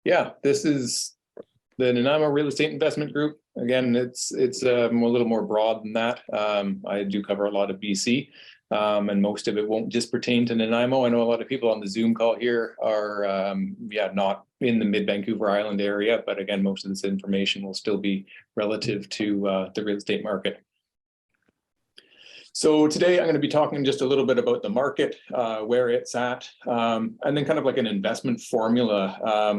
Yeah, this is the Nanaimo Real Estate Investment Group. Again, it's a little more broad than that. I do cover a lot of BC, and most of it won't just pertain to Nanaimo. I know a lot of people on the Zoom call here are, not in the mid-Vancouver Island area, but again, most of this information will still be relative to the real estate market. So today I'm going to be talking just a little bit about the market, where it's at, and then kind of like an investment formula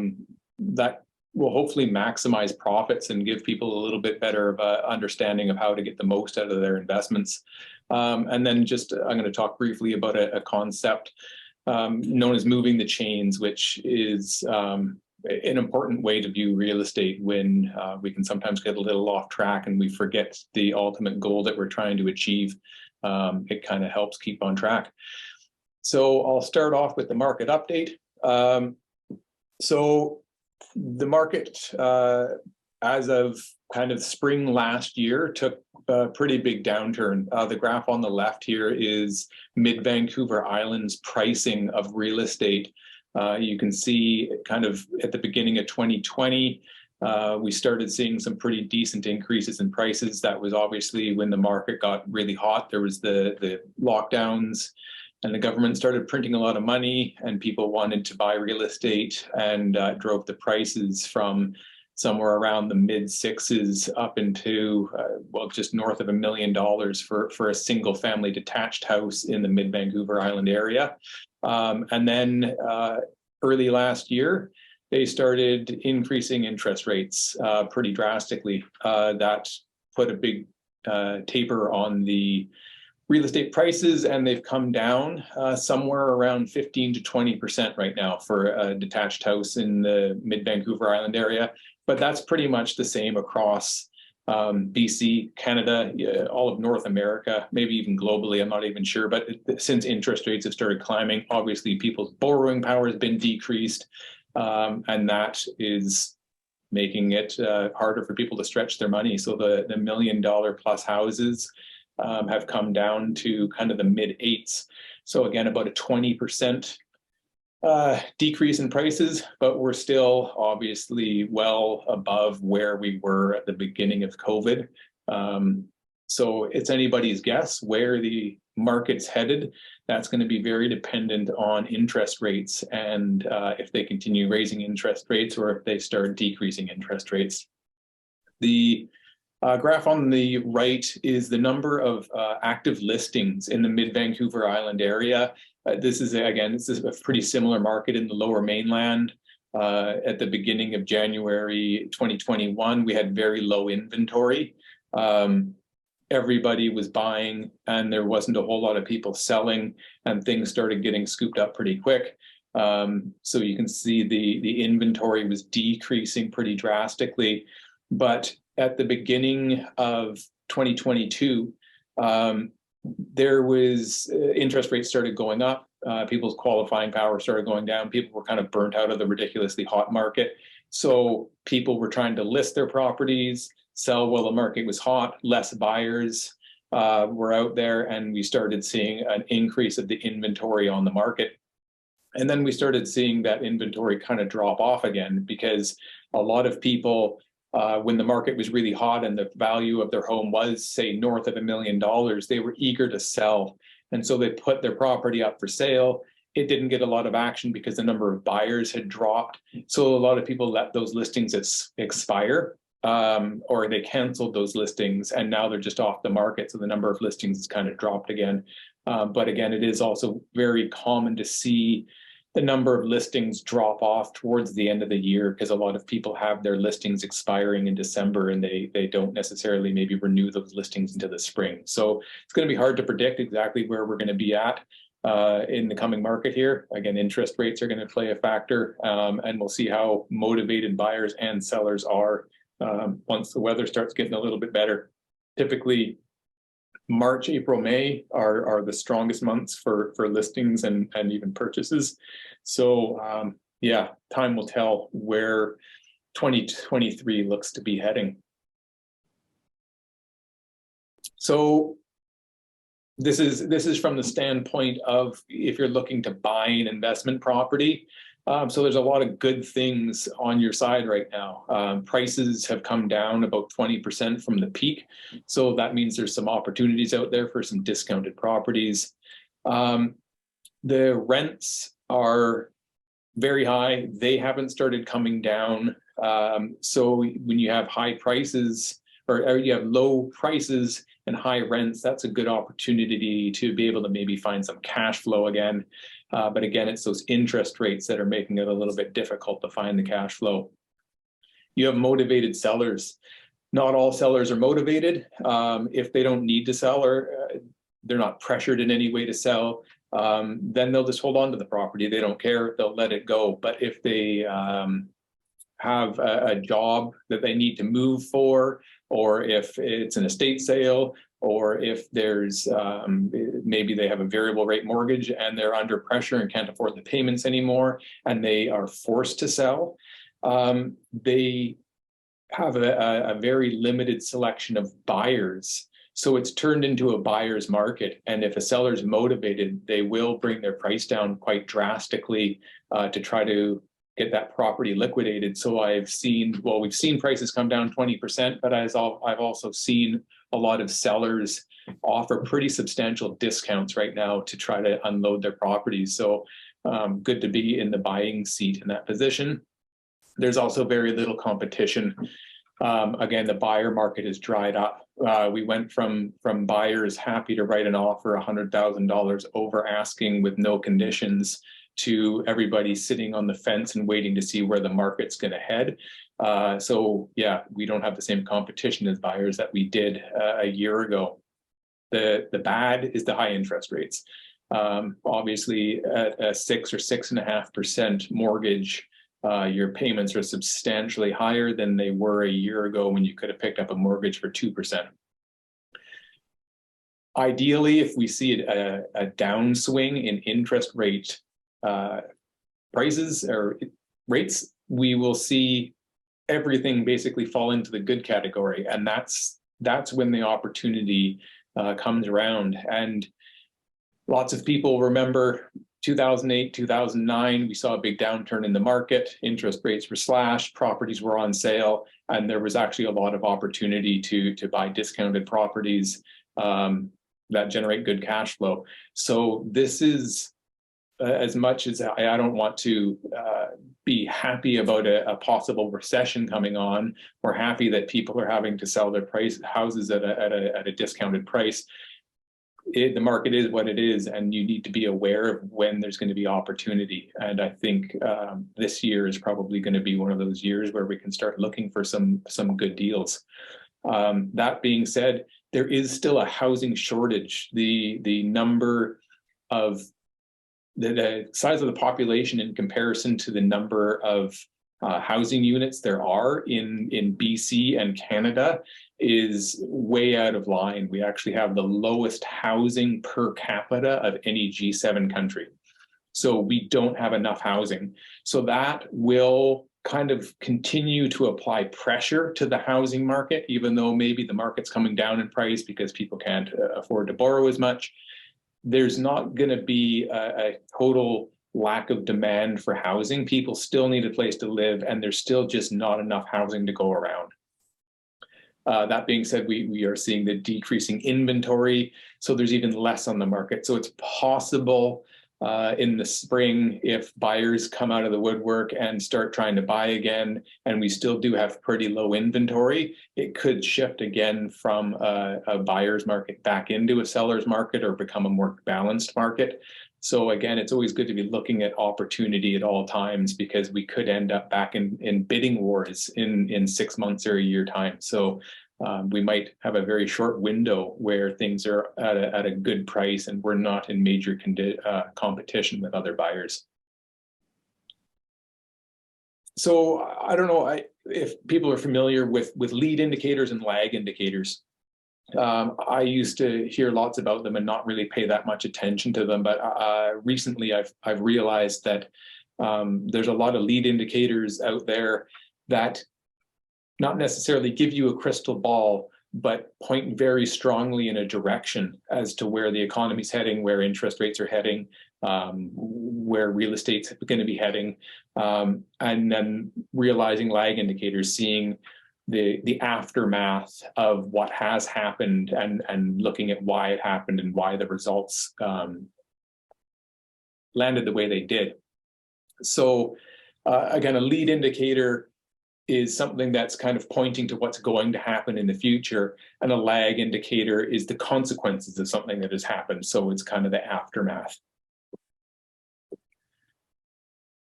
that will hopefully maximize profits and give people a little bit better of a understanding of how to get the most out of their investments. And then just I'm going to talk briefly about a concept known as moving the chains, which is an important way to view real estate when we can sometimes get a little off track and we forget the ultimate goal that we're trying to achieve. It kind of helps keep on track. So I'll start off with the market update. So the market, as of kind of spring last year, took a pretty big downturn. The graph on the left here is mid-Vancouver Island's pricing of real estate. You can see kind of at the beginning of 2020, we started seeing some pretty decent increases in prices. That was obviously when the market got really hot. There was the lockdowns and the government started printing a lot of money and people wanted to buy real estate and drove the prices from somewhere around the mid sixes up into, just north of $1 million for a single family detached house in the mid-Vancouver Island area. And then early last year, they started increasing interest rates pretty drastically. That put a big taper on the real estate prices, and they've come down somewhere around 15 to 20% right now for a detached house in the mid-Vancouver Island area. But that's pretty much the same across BC, Canada, all of North America, maybe even globally, I'm not even sure. But since interest rates have started climbing, obviously people's borrowing power has been decreased, and that is making it harder for people to stretch their money. So the $1 million plus houses have come down to kind of the mid eights. So again, about a 20% decrease in prices, but we're still obviously well above where we were at the beginning of COVID. So it's anybody's guess where the market's headed. That's going to be very dependent on interest rates and if they continue raising interest rates or if they start decreasing interest rates. The graph on the right is the number of active listings in the mid-Vancouver Island area. This is a pretty similar market in the Lower Mainland. At the beginning of January 2021, we had very low inventory. Everybody was buying and there wasn't a whole lot of people selling, and things started getting scooped up pretty quick. So you can see the inventory was decreasing pretty drastically. But at the beginning of 2022, there was interest rates started going up. People's qualifying power started going down. People were kind of burnt out of the ridiculously hot market. So people were trying to list their properties, sell while the market was hot. Less buyers were out there, and we started seeing an increase of the inventory on the market. And then we started seeing that inventory kind of drop off again, because a lot of people, when the market was really hot and the value of their home was, say, north of $1 million, they were eager to sell. And so they put their property up for sale. It didn't get a lot of action because the number of buyers had dropped. So a lot of people let those listings expire, or they canceled those listings, and now they're just off the market. So the number of listings has kind of dropped again. But again, it is also very common to see the number of listings drop off towards the end of the year, because a lot of people have their listings expiring in December and they don't necessarily maybe renew those listings into the spring. So it's going to be hard to predict exactly where we're going to be at in the coming market here. Again, interest rates are going to play a factor, and we'll see how motivated buyers and sellers are once the weather starts getting a little bit better. Typically, March, April, May are the strongest months for listings and even purchases. So time will tell where 2023 looks to be heading. So this is from the standpoint of if you're looking to buy an investment property. So there's a lot of good things on your side right now. Prices have come down about 20% from the peak. So that means there's some opportunities out there for some discounted properties. The rents are very high. They haven't started coming down. So when you have high prices or you have low prices and high rents, that's a good opportunity to be able to maybe find some cash flow again. But again, it's those interest rates that are making it a little bit difficult to find the cash flow. You have motivated sellers. Not all sellers are motivated. If they don't need to sell or they're not pressured in any way to sell, then they'll just hold on to the property. They don't care. They'll let it go. But if they have a job that they need to move for, or if it's an estate sale, or if there's maybe they have a variable rate mortgage and they're under pressure and can't afford the payments anymore, and they are forced to sell, they have a very limited selection of buyers. So it's turned into a buyer's market. And if a seller's motivated, they will bring their price down quite drastically to try to get that property liquidated. So we've seen prices come down 20%, but I've also seen a lot of sellers offer pretty substantial discounts right now to try to unload their properties. So good to be in the buying seat in that position. There's also very little competition. Again, the buyer market has dried up. We went from buyers happy to write an offer $100,000 over asking with no conditions to everybody sitting on the fence and waiting to see where the market's going to head. So yeah, we don't have the same competition as buyers that we did a year ago. The bad is the high interest rates. Obviously, at a 6 or 6.5% mortgage, your payments are substantially higher than they were a year ago when you could have picked up a mortgage for 2%. Ideally, if we see a downswing in interest rate prices or rates, we will see everything basically fall into the good category, and that's when the opportunity comes around. And lots of people remember 2008, 2009, we saw a big downturn in the market. Interest rates were slashed, properties were on sale, and there was actually a lot of opportunity to buy discounted properties that generate good cash flow. So this is, as much as I don't want to be happy about a possible recession coming on, or happy that people are having to sell their houses at a discounted price. The market is what it is, and you need to be aware of when there's going to be opportunity. And I think this year is probably going to be one of those years where we can start looking for some good deals. That being said, there is still a housing shortage. The number of the size of the population in comparison to the number of housing units there are in BC and Canada is way out of line. We actually have the lowest housing per capita of any G7 country. So we don't have enough housing. So that will kind of continue to apply pressure to the housing market, even though maybe the market's coming down in price because people can't afford to borrow as much. There's not going to be a total lack of demand for housing. People still need a place to live, and there's still just not enough housing to go around. That being said, we are seeing the decreasing inventory, so there's even less on the market. So it's possible in the spring, if buyers come out of the woodwork and start trying to buy again, and we still do have pretty low inventory, it could shift again from a buyer's market back into a seller's market or become a more balanced market. So again, it's always good to be looking at opportunity at all times, because we could end up back in bidding wars in 6 months or a year time. So we might have a very short window where things are at a good price and we're not in major competition with other buyers. So I don't know if people are familiar with lead indicators and lag indicators. I used to hear lots about them and not really pay that much attention to them, but recently I've realized that there's a lot of lead indicators out there that not necessarily give you a crystal ball, but point very strongly in a direction as to where the economy's heading, where interest rates are heading. where real estate's going to be heading, and then realizing lag indicators, seeing the aftermath of what has happened, and looking at why it happened and why the results landed the way they did. So again, a lead indicator is something that's kind of pointing to what's going to happen in the future, and a lag indicator is the consequences of something that has happened. So it's kind of the aftermath.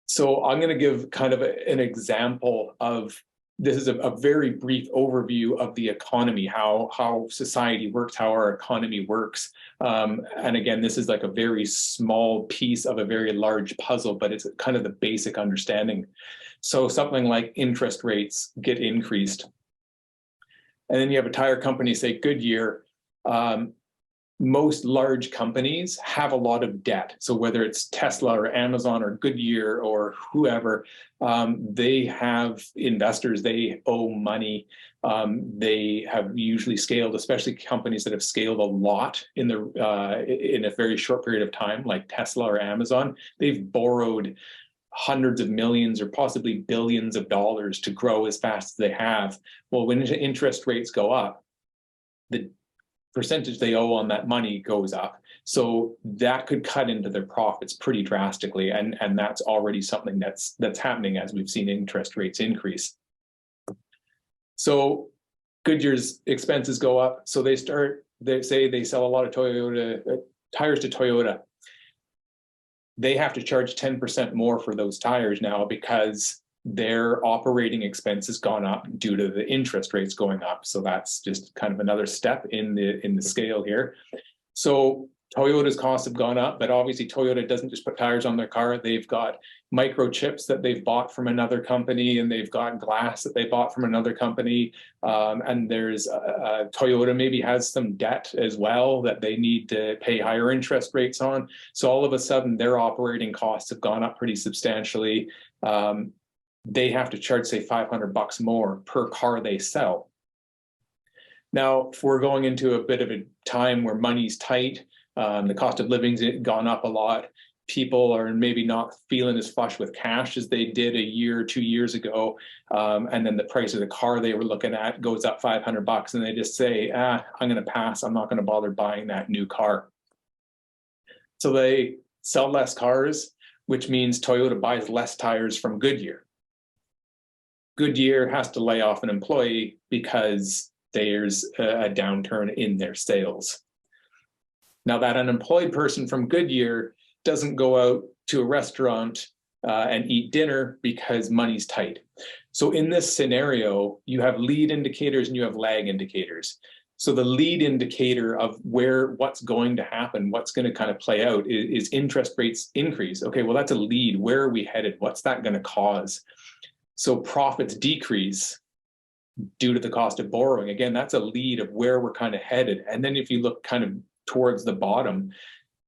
So I'm going to give kind of an example of, this is a very brief overview of the economy, how society works, how our economy works. And again, this is like a very small piece of a very large puzzle, but it's kind of the basic understanding. So something like interest rates get increased. And then you have a tire company, say Goodyear. Most large companies have a lot of debt. So whether it's Tesla or Amazon or Goodyear or whoever, they have investors, they owe money. They have usually scaled, especially companies that have scaled a lot in a very short period of time, like Tesla or Amazon. They've borrowed hundreds of millions or possibly billions of dollars to grow as fast as they have. Well, when interest rates go up, the percentage they owe on that money goes up. So that could cut into their profits pretty drastically. And that's already something that's happening as we've seen interest rates increase. So Goodyear's expenses go up. So they say they sell a lot of tires to Toyota. They have to charge 10% more for those tires now because their operating expense has gone up due to the interest rates going up. So that's just kind of another step in the scale here. So Toyota's costs have gone up, but obviously Toyota doesn't just put tires on their car. They've got microchips that they've bought from another company, and they've got glass that they bought from another company. And there's Toyota maybe has some debt as well that they need to pay higher interest rates on. So all of a sudden their operating costs have gone up pretty substantially. They have to charge, say, $500 more per car they sell. Now, if we're going into a bit of a time where money's tight, the cost of living's gone up a lot, people are maybe not feeling as flush with cash as they did a year or 2 years ago, and then the price of the car they were looking at goes up $500, and they just say, I'm going to pass. I'm not going to bother buying that new car. So they sell less cars, which means Toyota buys less tires from Goodyear. Goodyear has to lay off an employee because there's a downturn in their sales. Now, that unemployed person from Goodyear doesn't go out to a restaurant and eat dinner because money's tight. So in this scenario, you have lead indicators and you have lag indicators. So the lead indicator of what's going to happen, what's going to kind of play out is interest rates increase. Okay, well, that's a lead. Where are we headed? What's that going to cause? So profits decrease due to the cost of borrowing. Again, that's a lead of where we're kind of headed. And then if you look kind of towards the bottom,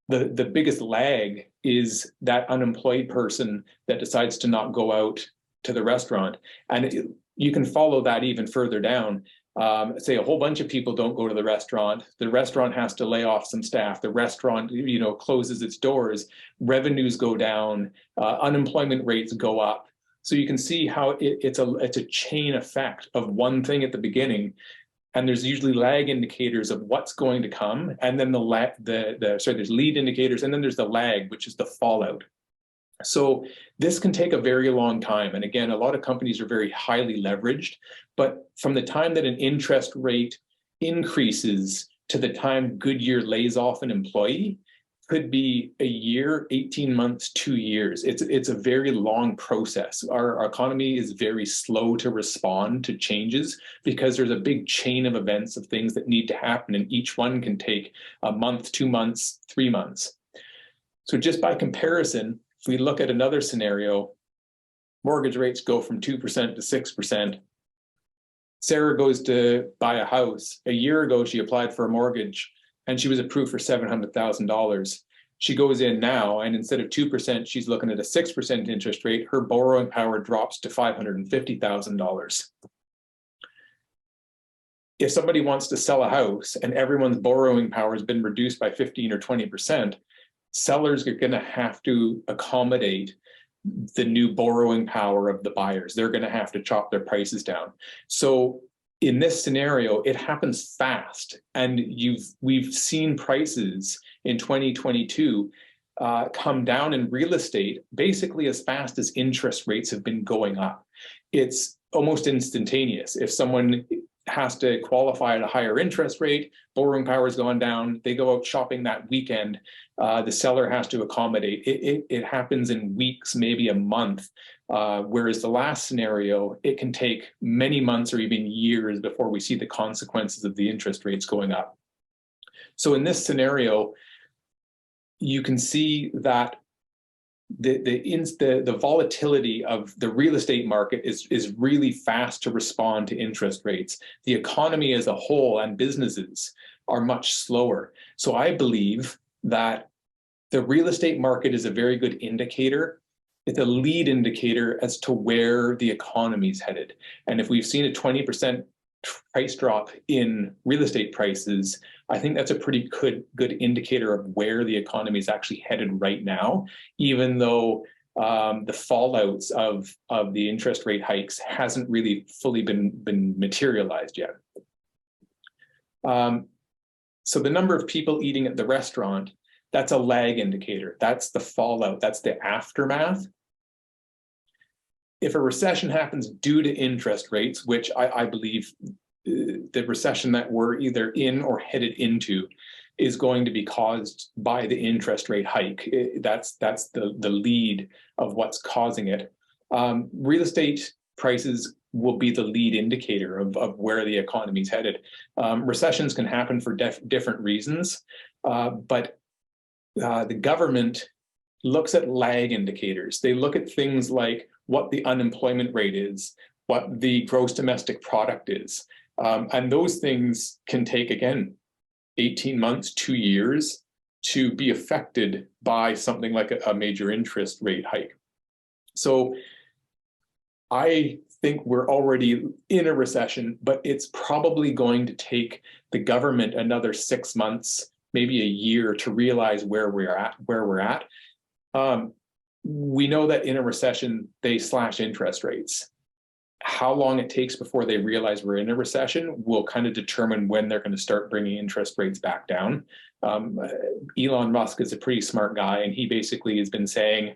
the biggest lag is that unemployed person that decides to not go out to the restaurant. And you can follow that even further down. Say a whole bunch of people don't go to the restaurant has to lay off some staff, the restaurant closes its doors, revenues go down, unemployment rates go up. So you can see how it's a chain effect of one thing at the beginning, and there's usually lag indicators of what's going to come, and then there's lead indicators, and then there's the lag, which is the fallout. So this can take a very long time, and again, a lot of companies are very highly leveraged, but from the time that an interest rate increases to the time Goodyear lays off an employee, could be a year, 18 months, 2 years. It's a very long process. Our economy is very slow to respond to changes because there's a big chain of events of things that need to happen, and each one can take a month, 2 months, 3 months. So just by comparison, if we look at another scenario, mortgage rates go from 2% to 6%. Sarah goes to buy a house. A year ago, she applied for a mortgage and she was approved for $700,000. She goes in now, and instead of 2%, she's looking at a 6% interest rate. Her borrowing power drops to $550,000. If somebody wants to sell a house and everyone's borrowing power has been reduced by 15 or 20%, sellers are going to have to accommodate the new borrowing power of the buyers. They're going to have to chop their prices down. So in this scenario, it happens fast, and we've seen prices in 2022 come down in real estate basically as fast as interest rates have been going up. It's almost instantaneous. If someone has to qualify at a higher interest rate, borrowing power has gone down, they go out shopping that weekend, the seller has to accommodate. It happens in weeks, maybe a month, whereas the last scenario, it can take many months or even years before we see the consequences of the interest rates going up. So in this scenario, you can see that the volatility of the real estate market is really fast to respond to interest rates. The economy as a whole and businesses are much slower. So I believe that the real estate market is a very good indicator. It's a lead indicator as to where the economy is headed. And if we've seen a 20% price drop in real estate prices, I think that's a pretty good indicator of where the economy is actually headed right now, even though the fallouts of the interest rate hikes hasn't really fully been materialized yet. So the number of people eating at the restaurant, that's a lag indicator. That's the fallout. That's the aftermath. If a recession happens due to interest rates, which I believe the recession that we're either in or headed into is going to be caused by the interest rate hike. That's the lead of what's causing it. Real estate prices will be the lead indicator of where the economy is headed. Recessions can happen for different reasons, but the government looks at lag indicators. They look at things like what the unemployment rate is, what the gross domestic product is. And those things can take, again, 18 months, 2 years to be affected by something like a major interest rate hike. So I think we're already in a recession, but it's probably going to take the government another 6 months, maybe a year, to realize where we're at. We know that in a recession, they slash interest rates. How long it takes before they realize we're in a recession will kind of determine when they're going to start bringing interest rates back down. Elon Musk is a pretty smart guy, and he basically has been saying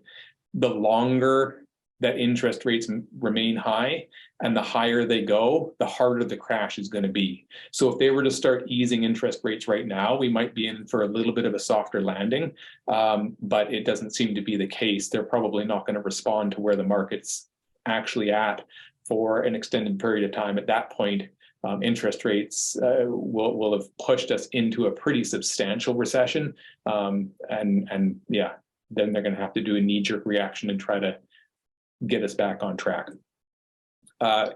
the longer that interest rates remain high and the higher they go, the harder the crash is going to be. So if they were to start easing interest rates right now, we might be in for a little bit of a softer landing, but it doesn't seem to be the case. They're probably not going to respond to where the market's actually at for an extended period of time. At that point, interest rates will have pushed us into a pretty substantial recession. And yeah, then they're going to have to do a knee-jerk reaction and try to get us back on track.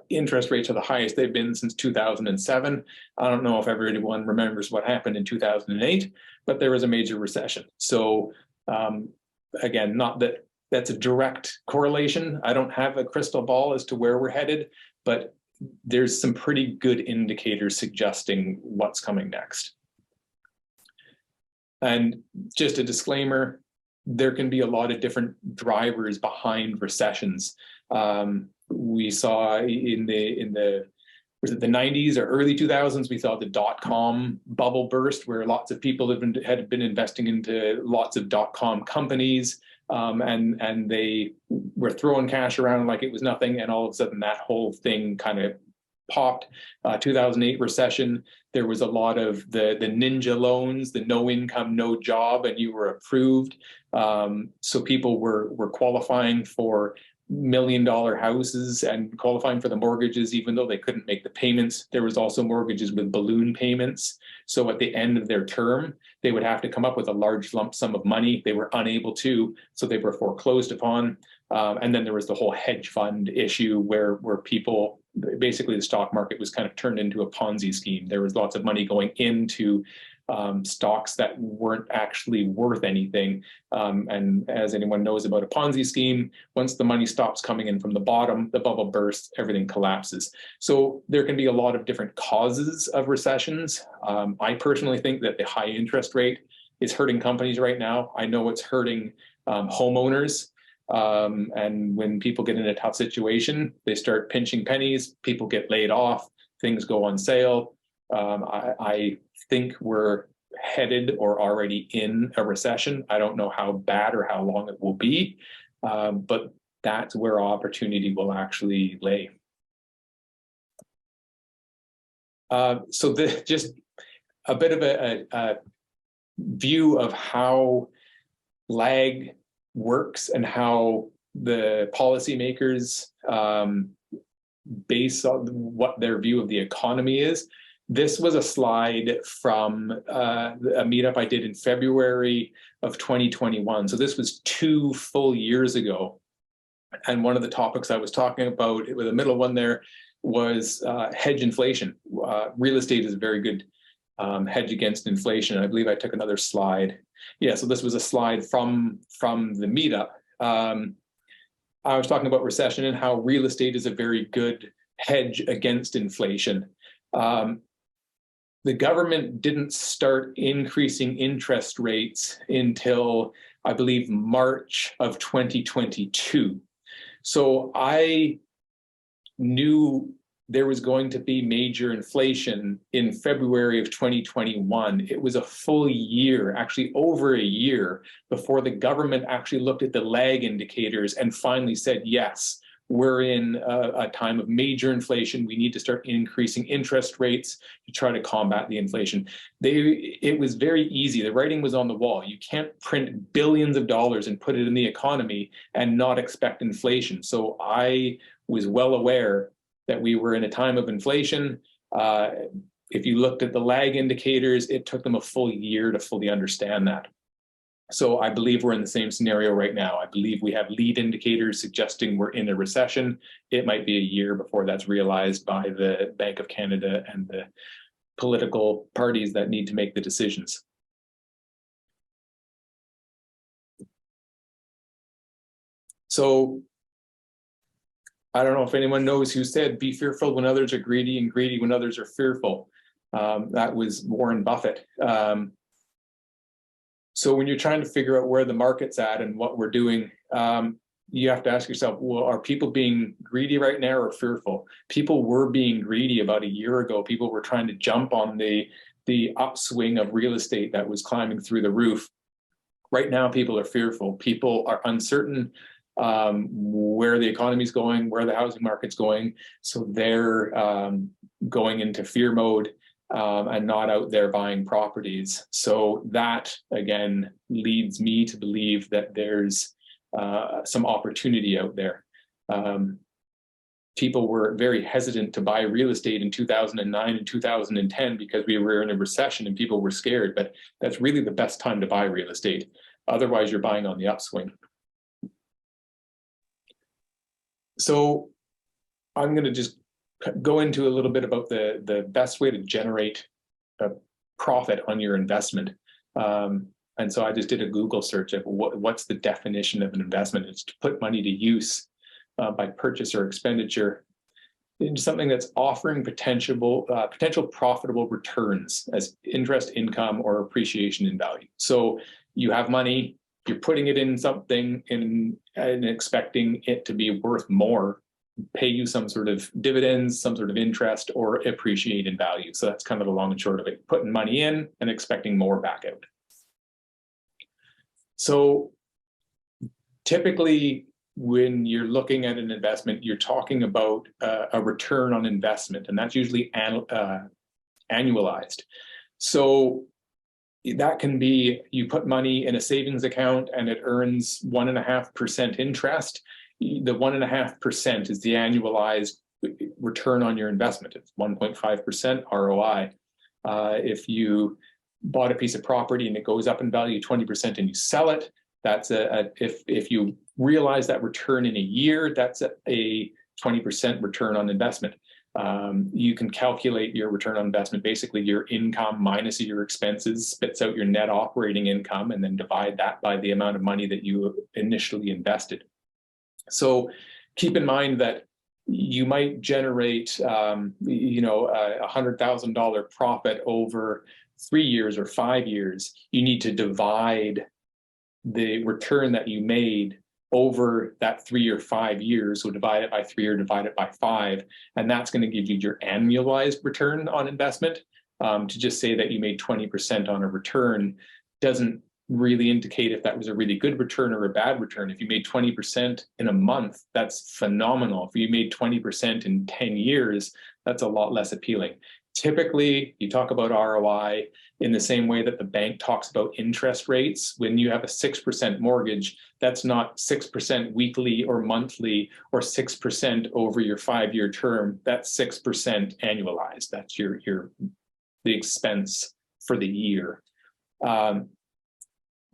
Interest rates are the highest they've been since 2007. I don't know if everyone remembers what happened in 2008, but there was a major recession. So again, not that that's a direct correlation. I don't have a crystal ball as to where we're headed, but there's some pretty good indicators suggesting what's coming next. And just a disclaimer, there can be a lot of different drivers behind recessions. We saw in the was it the 90s or early 2000s, we saw the dot-com bubble burst, where lots of people had been investing into lots of dot-com companies, and they were throwing cash around like it was nothing, and all of a sudden that whole thing kind of popped. 2008 recession, there was a lot of the ninja loans, the no income, no job, and you were approved. So people were qualifying for $1 million houses and qualifying for the mortgages, even though they couldn't make the payments. There was also mortgages with balloon payments. So at the end of their term, they would have to come up with a large lump sum of money. They were unable to, so they were foreclosed upon. And then there was the whole hedge fund issue where people, basically the stock market was kind of turned into a Ponzi scheme. There was lots of money going into stocks that weren't actually worth anything. And as anyone knows about a Ponzi scheme, once the money stops coming in from the bottom, the bubble bursts, everything collapses. So there can be a lot of different causes of recessions. I personally think that the high interest rate is hurting companies right now. I know it's hurting homeowners. And when people get in a tough situation, they start pinching pennies, people get laid off, things go on sale. I think we're headed or already in a recession. I don't know how bad or how long it will be, but that's where opportunity will actually lay. So just a bit of a view of how lag works and how the policymakers base on what their view of the economy is. This was a slide from a meetup I did in February of 2021. So this was 2 full years ago. And one of the topics I was talking about, with the middle one there, was hedge inflation. Real estate is a very good hedge against inflation. I believe I took another slide. Yeah, so this was a slide from the meetup. I was talking about recession and how real estate is a very good hedge against inflation. The government didn't start increasing interest rates until, I believe, March of 2022. So I knew there was going to be major inflation in February of 2021. It was a full year, actually over a year, before the government actually looked at the lag indicators and finally said, yes, we're in a time of major inflation. We need to start increasing interest rates to try to combat the inflation. It was very easy. The writing was on the wall. You can't print billions of dollars and put it in the economy and not expect inflation. So I was well aware that we were in a time of inflation. If you looked at the lag indicators, it took them a full year to fully understand that. So I believe we're in the same scenario right now. I believe we have lead indicators suggesting we're in a recession. It might be a year before that's realized by the Bank of Canada and the political parties that need to make the decisions. So I don't know if anyone knows who said, be fearful when others are greedy and greedy when others are fearful. That was Warren Buffett. So when you're trying to figure out where the market's at and what we're doing, you have to ask yourself, well, are people being greedy right now or fearful? People were being greedy about a year ago. People were trying to jump on the upswing of real estate that was climbing through the roof. Right now, people are fearful. People are uncertain where the economy's going, where the housing market's going. So they're going into fear mode and not out there buying properties. So that, again, leads me to believe that there's some opportunity out there. People were very hesitant to buy real estate in 2009 and 2010 because we were in a recession and people were scared, but that's really the best time to buy real estate. Otherwise, you're buying on the upswing. So I'm going to just go into a little bit about the best way to generate a profit on your investment. And so I just did a Google search of what's the definition of an investment. It's to put money to use by purchase or expenditure into something that's offering potential profitable returns as interest, income, or appreciation in value. So you have money, you're putting it in something and expecting it to be worth more, pay you some sort of dividends, some sort of interest, or appreciate in value. So that's kind of the long and short of it, putting money in and expecting more back out. So typically, when you're looking at an investment, you're talking about a return on investment, and that's usually annualized. So that can be, you put money in a savings account and it earns 1.5% interest. The 1.5% is the annualized return on your investment. It's 1.5% ROI. If you bought a piece of property and it goes up in value 20% and you sell it, that's if you realize that return in a year, that's a 20% return on investment. You can calculate your return on investment, basically your income minus your expenses, spits out your net operating income, and then divide that by the amount of money that you initially invested. So keep in mind that you might generate, a $100,000 profit over 3 years or 5 years, you need to divide the return that you made over that 3 or 5 years. So divide it by 3 or divide it by 5, and that's going to give you your annualized return on investment. To just say that you made 20% on a return doesn't really indicate if that was a really good return or a bad return. If you made 20% in a month, that's phenomenal. If you made 20% in 10 years, that's a lot less appealing. Typically, you talk about ROI in the same way that the bank talks about interest rates. When you have a 6% mortgage, that's not 6% weekly or monthly or 6% over your 5-year term. That's 6% annualized. That's the expense for the year.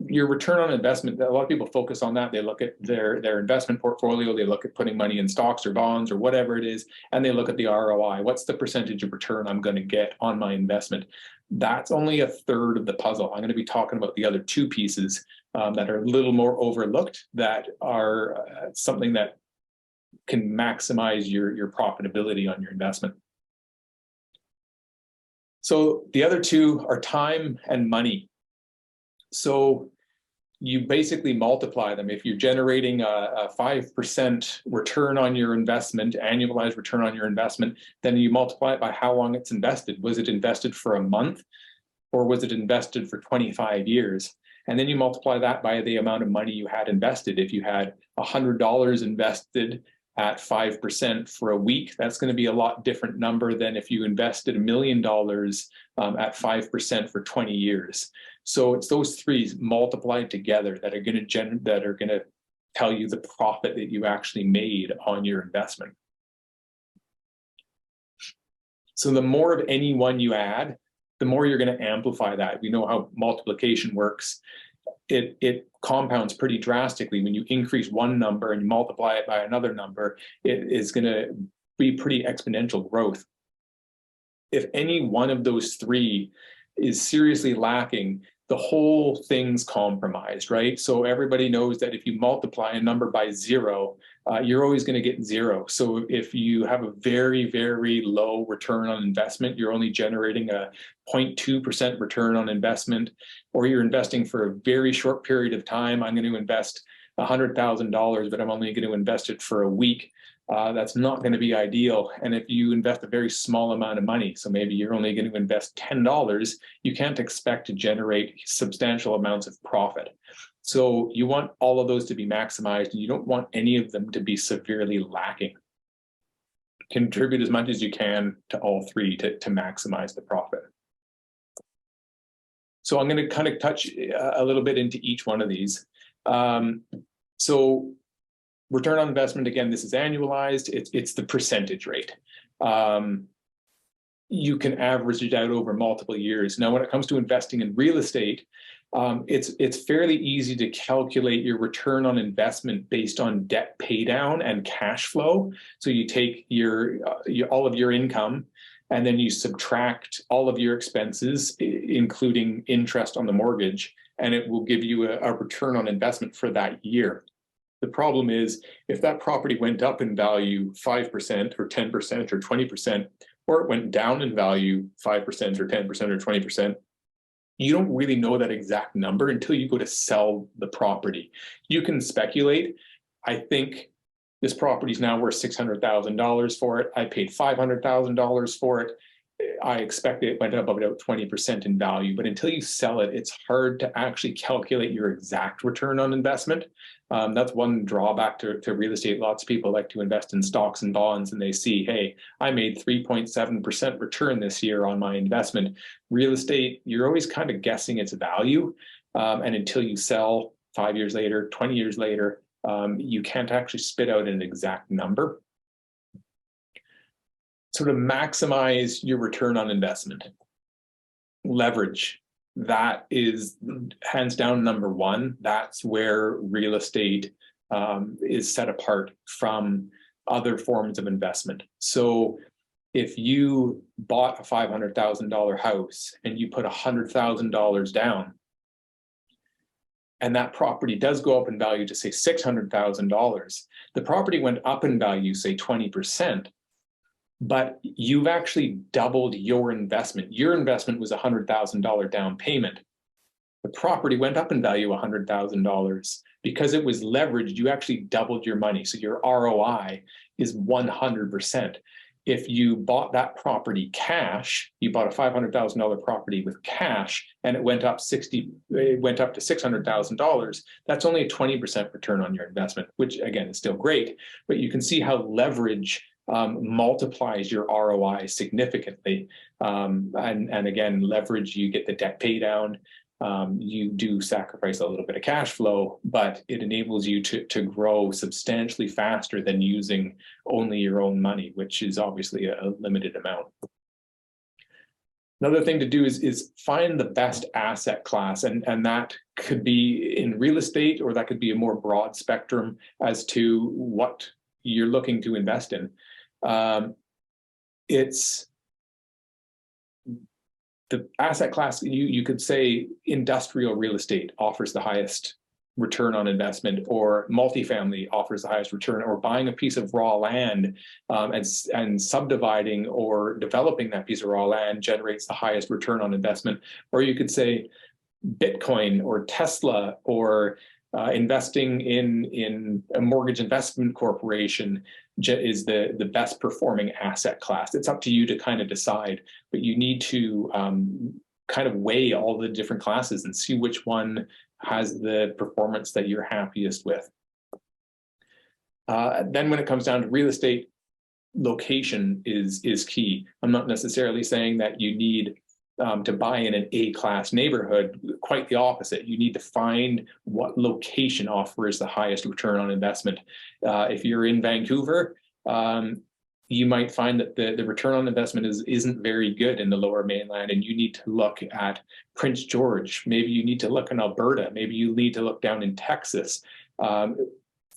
Your return on investment, a lot of people focus on that. They look at their investment portfolio, they look at putting money in stocks or bonds or whatever it is, and they look at the ROI. What's the percentage of return I'm going to get on my investment? That's only a third of the puzzle. I'm going to be talking about the other 2 pieces that are a little more overlooked, that are something that can maximize your profitability on your investment. So the other 2 are time and money. So you basically multiply them. If you're generating a 5% return on your investment, annualized return on your investment, then you multiply it by how long it's invested. Was it invested for a month, or was it invested for 25 years? And then you multiply that by the amount of money you had invested. If you had $100 invested at 5% for a week, that's going to be a lot different number than if you invested $1 million at 5% for 20 years. So it's those 3 multiplied together that are going to tell you the profit that you actually made on your investment. So the more of any one you add, the more you're going to amplify that. We know how multiplication works. It compounds pretty drastically. When you increase one number and you multiply it by another number, it is going to be pretty exponential growth. If any one of those 3 is seriously lacking, the whole thing's compromised, right? So everybody knows that if you multiply a number by 0, you're always going to get 0. So if you have a very, very low return on investment, you're only generating a 0.2% return on investment, or you're investing for a very short period of time. I'm going to invest $100,000, but I'm only going to invest it for a week. That's not going to be ideal. And if you invest a very small amount of money, so maybe you're only going to invest $10, you can't expect to generate substantial amounts of profit. So you want all of those to be maximized, and you don't want any of them to be severely lacking. Contribute as much as you can to all 3 to maximize the profit. So I'm going to kind of touch a little bit into each one of these. So return on investment, again, this is annualized. It's the percentage rate. You can average it out over multiple years. Now, when it comes to investing in real estate, it's fairly easy to calculate your return on investment based on debt pay down and cash flow. So you take all of your income, and then you subtract all of your expenses, including interest on the mortgage, and it will give you a return on investment for that year. The problem is, if that property went up in value 5% or 10% or 20%, or it went down in value 5% or 10% or 20%, you don't really know that exact number until you go to sell the property. You can speculate. I think this property is now worth $600,000 for it. I paid $500,000 for it. I expect it went up about 20% in value, but until you sell it, it's hard to actually calculate your exact return on investment. That's one drawback to real estate. Lots of people like to invest in stocks and bonds, and they see, hey, I made 3.7% return this year on my investment. Real estate, you're always kind of guessing its value. And until you sell 5 years later, 20 years later, you can't actually spit out an exact number. So to maximize your return on investment, leverage, that is hands down number 1. That's where real estate is set apart from other forms of investment. So if you bought a $500,000 house and you put $100,000 down, and that property does go up in value to say $600,000, the property went up in value, say 20%. but you've actually doubled your investment. Your investment was a $100,000 down payment. The property went up in value $100,000. Because it was leveraged, you actually doubled your money. So your ROI is 100%. If you bought that property cash, you bought a $500,000 property with cash, and it went up to $600,000. That's only a 20% return on your investment, which again is still great. But you can see how leverage multiplies your ROI significantly. And again, leverage, you get the debt pay down. You do sacrifice a little bit of cash flow, but it enables you to grow substantially faster than using only your own money, which is obviously a limited amount. Another thing to do is find the best asset class, and that could be in real estate, or that could be a more broad spectrum as to what you're looking to invest in. It's the asset class, you could say industrial real estate offers the highest return on investment, or multifamily offers the highest return, or buying a piece of raw land and subdividing or developing that piece of raw land generates the highest return on investment. Or you could say Bitcoin or Tesla, or investing in a mortgage investment corporation is the best performing asset class. It's up to you to kind of decide, but you need to kind of weigh all the different classes and see which one has the performance that you're happiest with. Then when it comes down to real estate, location is key. I'm not necessarily saying that you need to buy in an A-class neighborhood. Quite the opposite. You need to find what location offers the highest return on investment. If you're in Vancouver, you might find that the return on investment isn't very good in the Lower Mainland, and you need to look at Prince George. Maybe you need to look in Alberta. Maybe you need to look down in Texas.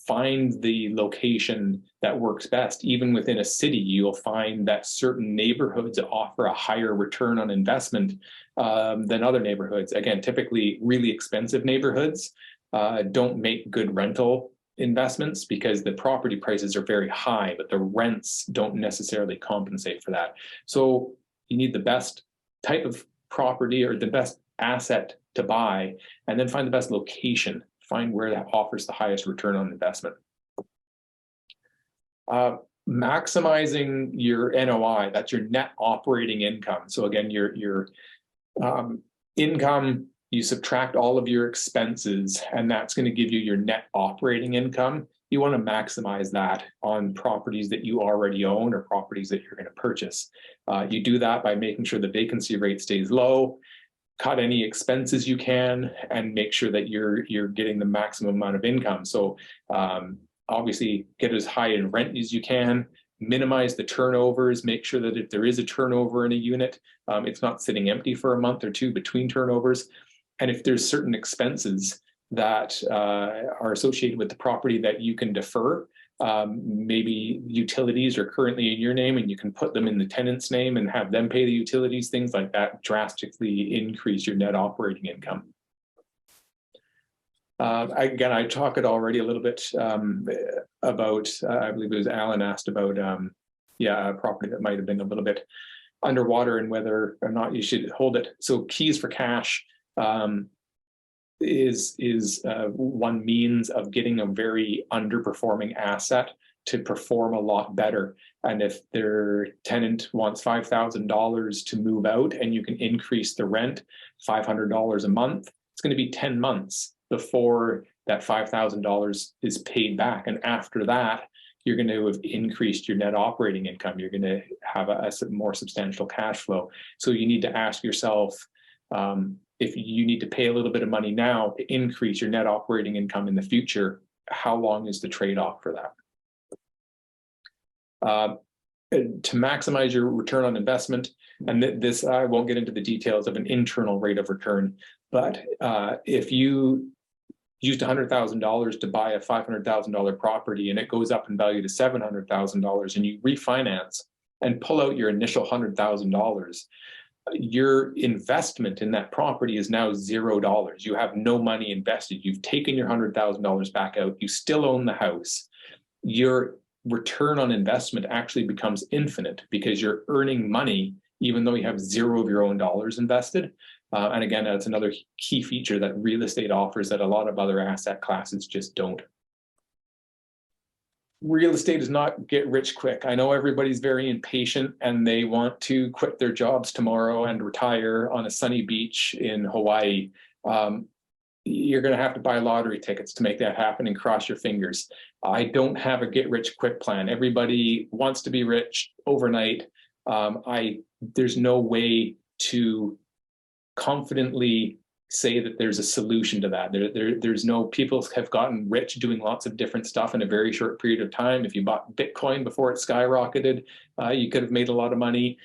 Find the location that works best. Even within a city, you'll find that certain neighborhoods offer a higher return on investment than other neighborhoods. Again, typically really expensive neighborhoods don't make good rental investments because the property prices are very high, but the rents don't necessarily compensate for that. So you need the best type of property or the best asset to buy, and then find the best location. Find where that offers the highest return on investment. Maximizing your NOI, that's your net operating income. So again, your income, you subtract all of your expenses, and that's going to give you your net operating income. You want to maximize that on properties that you already own or properties that you're going to purchase. You do that by making sure the vacancy rate stays low, cut any expenses you can, and make sure that you're getting the maximum amount of income. So obviously get as high in rent as you can, minimize the turnovers, make sure that if there is a turnover in a unit, it's not sitting empty for a month or two between turnovers. And if there's certain expenses that are associated with the property that you can defer, maybe utilities are currently in your name and you can put them in the tenant's name and have them pay the utilities, things like that drastically increase your net operating income. Again, I talked it already a little bit about, I believe it was Alan asked about, a property that might have been a little bit underwater and whether or not you should hold it. So keys for cash is one means of getting a very underperforming asset to perform a lot better. And if their tenant wants $5,000 to move out and you can increase the rent $500 a month, it's going to be 10 months before that $5,000 is paid back. And after that, you're going to have increased your net operating income. You're going to have a more substantial cash flow. So you need to ask yourself, if you need to pay a little bit of money now to increase your net operating income in the future, how long is the trade-off for that? To maximize your return on investment, and this, I won't get into the details of an internal rate of return, but if you used $100,000 to buy a $500,000 property and it goes up in value to $700,000 and you refinance and pull out your initial $100,000, your investment in that property is now $0. You have no money invested. You've taken your $100,000 back out. You still own the house. Your return on investment actually becomes infinite because you're earning money even though you have zero of your own dollars invested. And again, that's another key feature that real estate offers that a lot of other asset classes just don't. Real estate is not get rich quick. I know everybody's very impatient and they want to quit their jobs tomorrow and retire on a sunny beach in Hawaii. You're going to have to buy lottery tickets to make that happen and cross your fingers. I don't have a get rich quick plan. Everybody wants to be rich overnight. There's no way to confidently say that there's a solution to that. There's no, people have gotten rich doing lots of different stuff in a very short period of time. If you bought Bitcoin before it skyrocketed, you could have made a lot of money.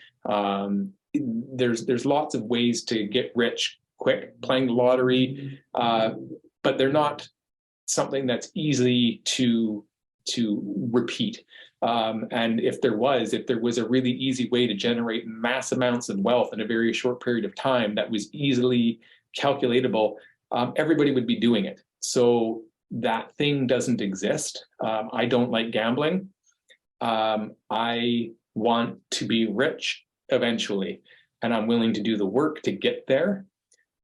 There's lots of ways to get rich quick playing the lottery, but they're not something that's easy to repeat. And if there was a really easy way to generate mass amounts of wealth in a very short period of time that was easily calculatable, everybody would be doing it. So that thing doesn't exist. I don't like gambling. I want to be rich eventually, and I'm willing to do the work to get there.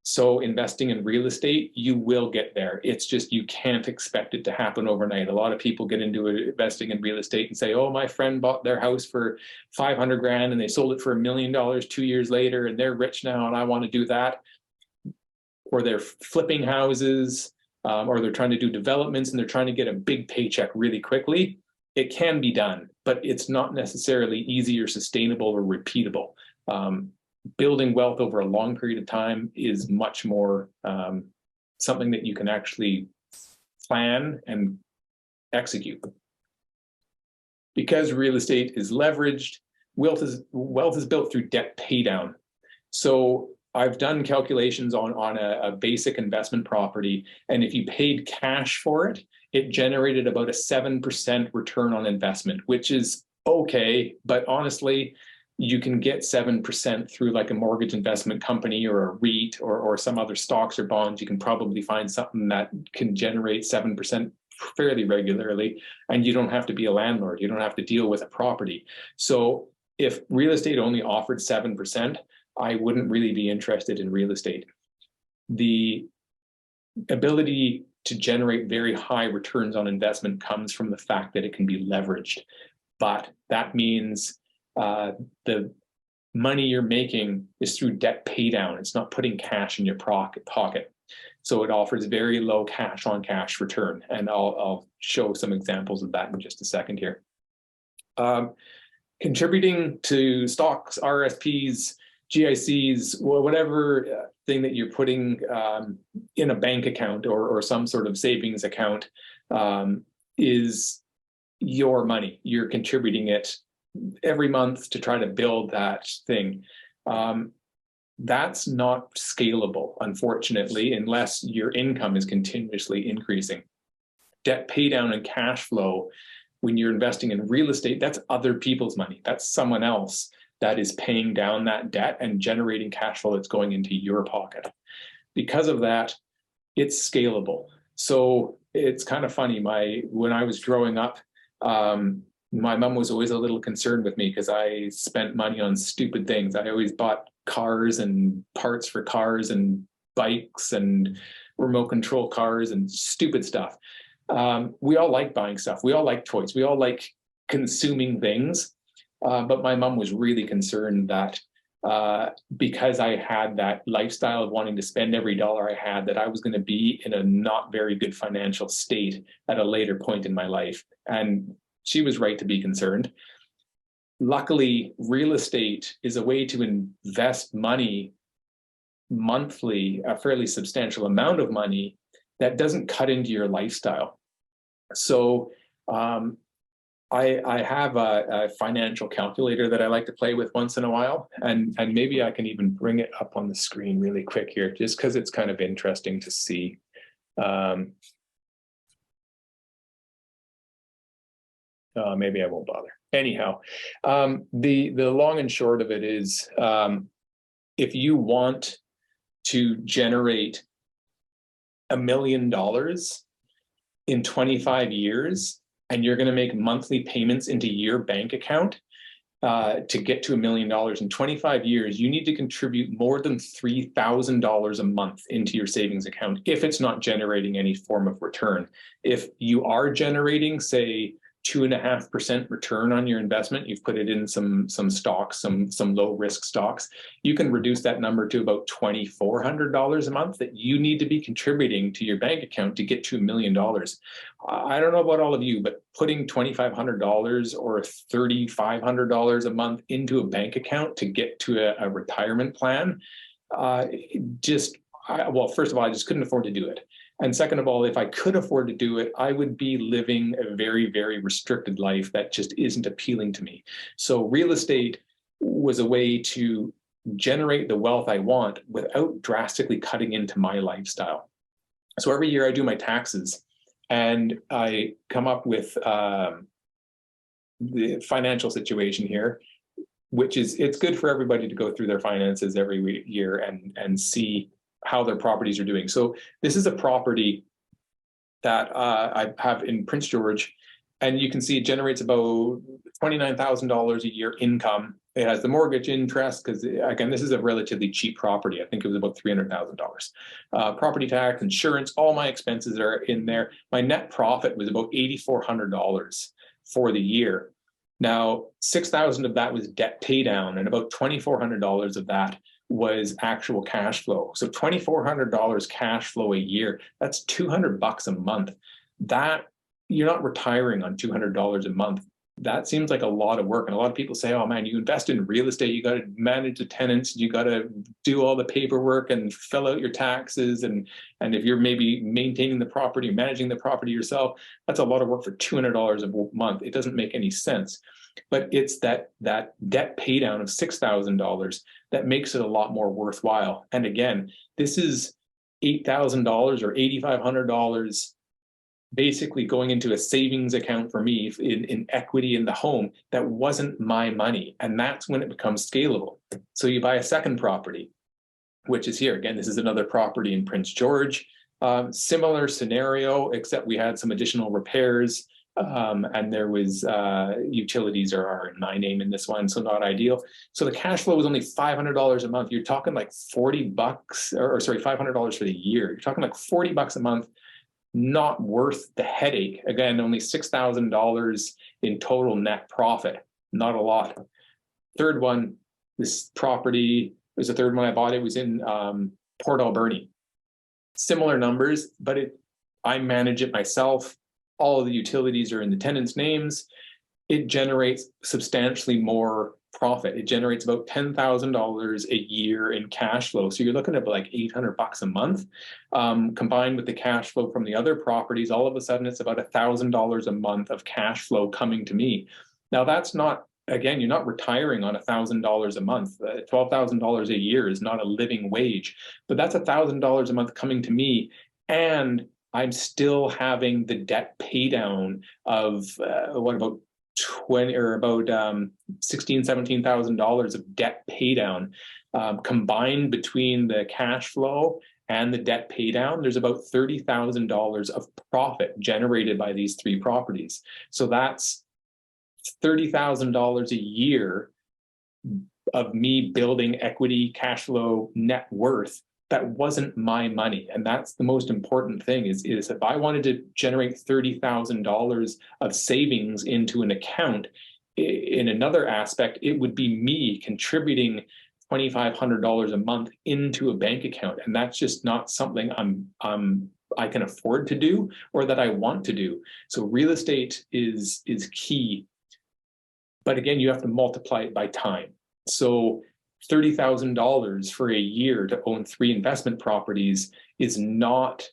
So investing in real estate, you will get there. It's just you can't expect it to happen overnight. A lot of people get into investing in real estate and say, oh, my friend bought their house for 500 grand and they sold it for $1 million 2 years later and they're rich now and I want to do that. Or they're flipping houses, or they're trying to do developments and they're trying to get a big paycheck really quickly. It can be done, but it's not necessarily easy or sustainable or repeatable. Building wealth over a long period of time is much more something that you can actually plan and execute. Because real estate is leveraged, wealth is built through debt pay down. So I've done calculations on a basic investment property, and if you paid cash for it, it generated about a 7% return on investment, which is okay, but honestly, you can get 7% through like a mortgage investment company or a REIT or some other stocks or bonds. You can probably find something that can generate 7% fairly regularly, and you don't have to be a landlord. You don't have to deal with a property. So if real estate only offered 7%, I wouldn't really be interested in real estate. The ability to generate very high returns on investment comes from the fact that it can be leveraged. But that means the money you're making is through debt pay down. It's not putting cash in your pocket. So it offers very low cash on cash return. And I'll show some examples of that in just a second here. Contributing to stocks, RSPs, GICs, whatever thing that you're putting in a bank account or some sort of savings account is your money. You're contributing it every month to try to build that thing. That's not scalable, unfortunately, unless your income is continuously increasing. Debt pay down and cash flow, when you're investing in real estate, that's other people's money. That's someone else that is paying down that debt and generating cash flow that's going into your pocket. Because of that, it's scalable. So it's kind of funny. When I was growing up, my mom was always a little concerned with me because I spent money on stupid things. I always bought cars and parts for cars and bikes and remote control cars and stupid stuff. We all like buying stuff. We all like toys. We all like consuming things. But my mom was really concerned that because I had that lifestyle of wanting to spend every dollar I had, that I was going to be in a not very good financial state at a later point in my life. And she was right to be concerned. Luckily, real estate is a way to invest money monthly, a fairly substantial amount of money that doesn't cut into your lifestyle. So I have a financial calculator that I like to play with once in a while, and maybe I can even bring it up on the screen really quick here, just because it's kind of interesting to see. Maybe I won't bother. Anyhow, the long and short of it is, if you want to generate $1 million in 25 years and you're going to make monthly payments into your bank account to get to $1 million in 25 years, you need to contribute more than $3,000 a month into your savings account if it's not generating any form of return. If you are generating, say, 2.5% return on your investment, you've put it in some stocks, some low risk stocks, you can reduce that number to about $2,400 a month that you need to be contributing to your bank account to get to $1 million. I don't know about all of you, but putting $2,500 or $3,500 a month into a bank account to get to a retirement plan, well, first of all, I just couldn't afford to do it. And second of all, if I could afford to do it, I would be living a very, very restricted life that just isn't appealing to me. So real estate was a way to generate the wealth I want without drastically cutting into my lifestyle. So every year I do my taxes and I come up with the financial situation here, which is, it's good for everybody to go through their finances every year and see how their properties are doing. So this is a property that I have in Prince George, and you can see it generates about $29,000 a year income. It has the mortgage interest, because again, this is a relatively cheap property. I think it was about $300,000. Property tax, insurance, all my expenses are in there. My net profit was about $8,400 for the year. Now, $6,000 of that was debt pay down, and about $2,400 of that was actual cash flow. So $2,400 cash flow a year, that's $200 a month. That, you're not retiring on $200 a month. That seems like a lot of work. And a lot of people say, oh man, you invest in real estate, you got to manage the tenants, you got to do all the paperwork and fill out your taxes. And if you're maybe maintaining the property, managing the property yourself, that's a lot of work for $200 a month. It doesn't make any sense. But it's that debt pay down of $6,000 that makes it a lot more worthwhile. And again, this is $8,000 or $8,500 basically going into a savings account for me in equity in the home that wasn't my money. And that's when it becomes scalable. So you buy a second property, which is here. Again, this is another property in Prince George. Similar scenario, except we had some additional repairs. And there was utilities are in my name in this one, so not ideal. So the cash flow was only $500 a month. You're talking like $40, or sorry, $500 for the year. You're talking like $40 a month, not worth the headache. Again, only $6,000 in total net profit, not a lot. Third one, this property was the third one I bought. It was in Port Alberni. Similar numbers, but I manage it myself. All of the utilities are in the tenants' names. It generates substantially more profit. It generates about $10,000 a year in cash flow. So you're looking at like $800 a month. Combined with the cash flow from the other properties, all of a sudden it's about $1,000 a month of cash flow coming to me. Now that's not, again, you're not retiring on $1,000 a month. $12,000 a year is not a living wage, but that's $1,000 a month coming to me. And I'm still having the debt pay down of what about $16,000, $17,000 of debt pay down. Combined between the cash flow and the debt pay down, there's about $30,000 of profit generated by these three properties. So that's $30,000 a year of me building equity, cash flow, net worth. That wasn't my money. And that's the most important thing is if I wanted to generate $30,000 of savings into an account, in another aspect, it would be me contributing $2,500 a month into a bank account. And that's just not something I can afford to do or that I want to do. So real estate is key. But again, you have to multiply it by time. So $30,000 for a year to own 3 investment properties is not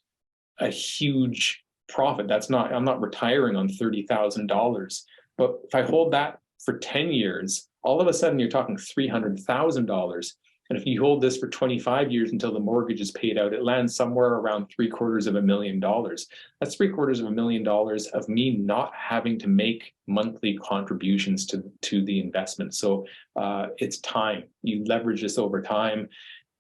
a huge profit. I'm not retiring on $30,000. But if I hold that for 10 years, all of a sudden you're talking $300,000. And if you hold this for 25 years until the mortgage is paid out, it lands somewhere around $750,000. That's $750,000 of me not having to make monthly contributions to the investment. So it's time. You leverage this over time.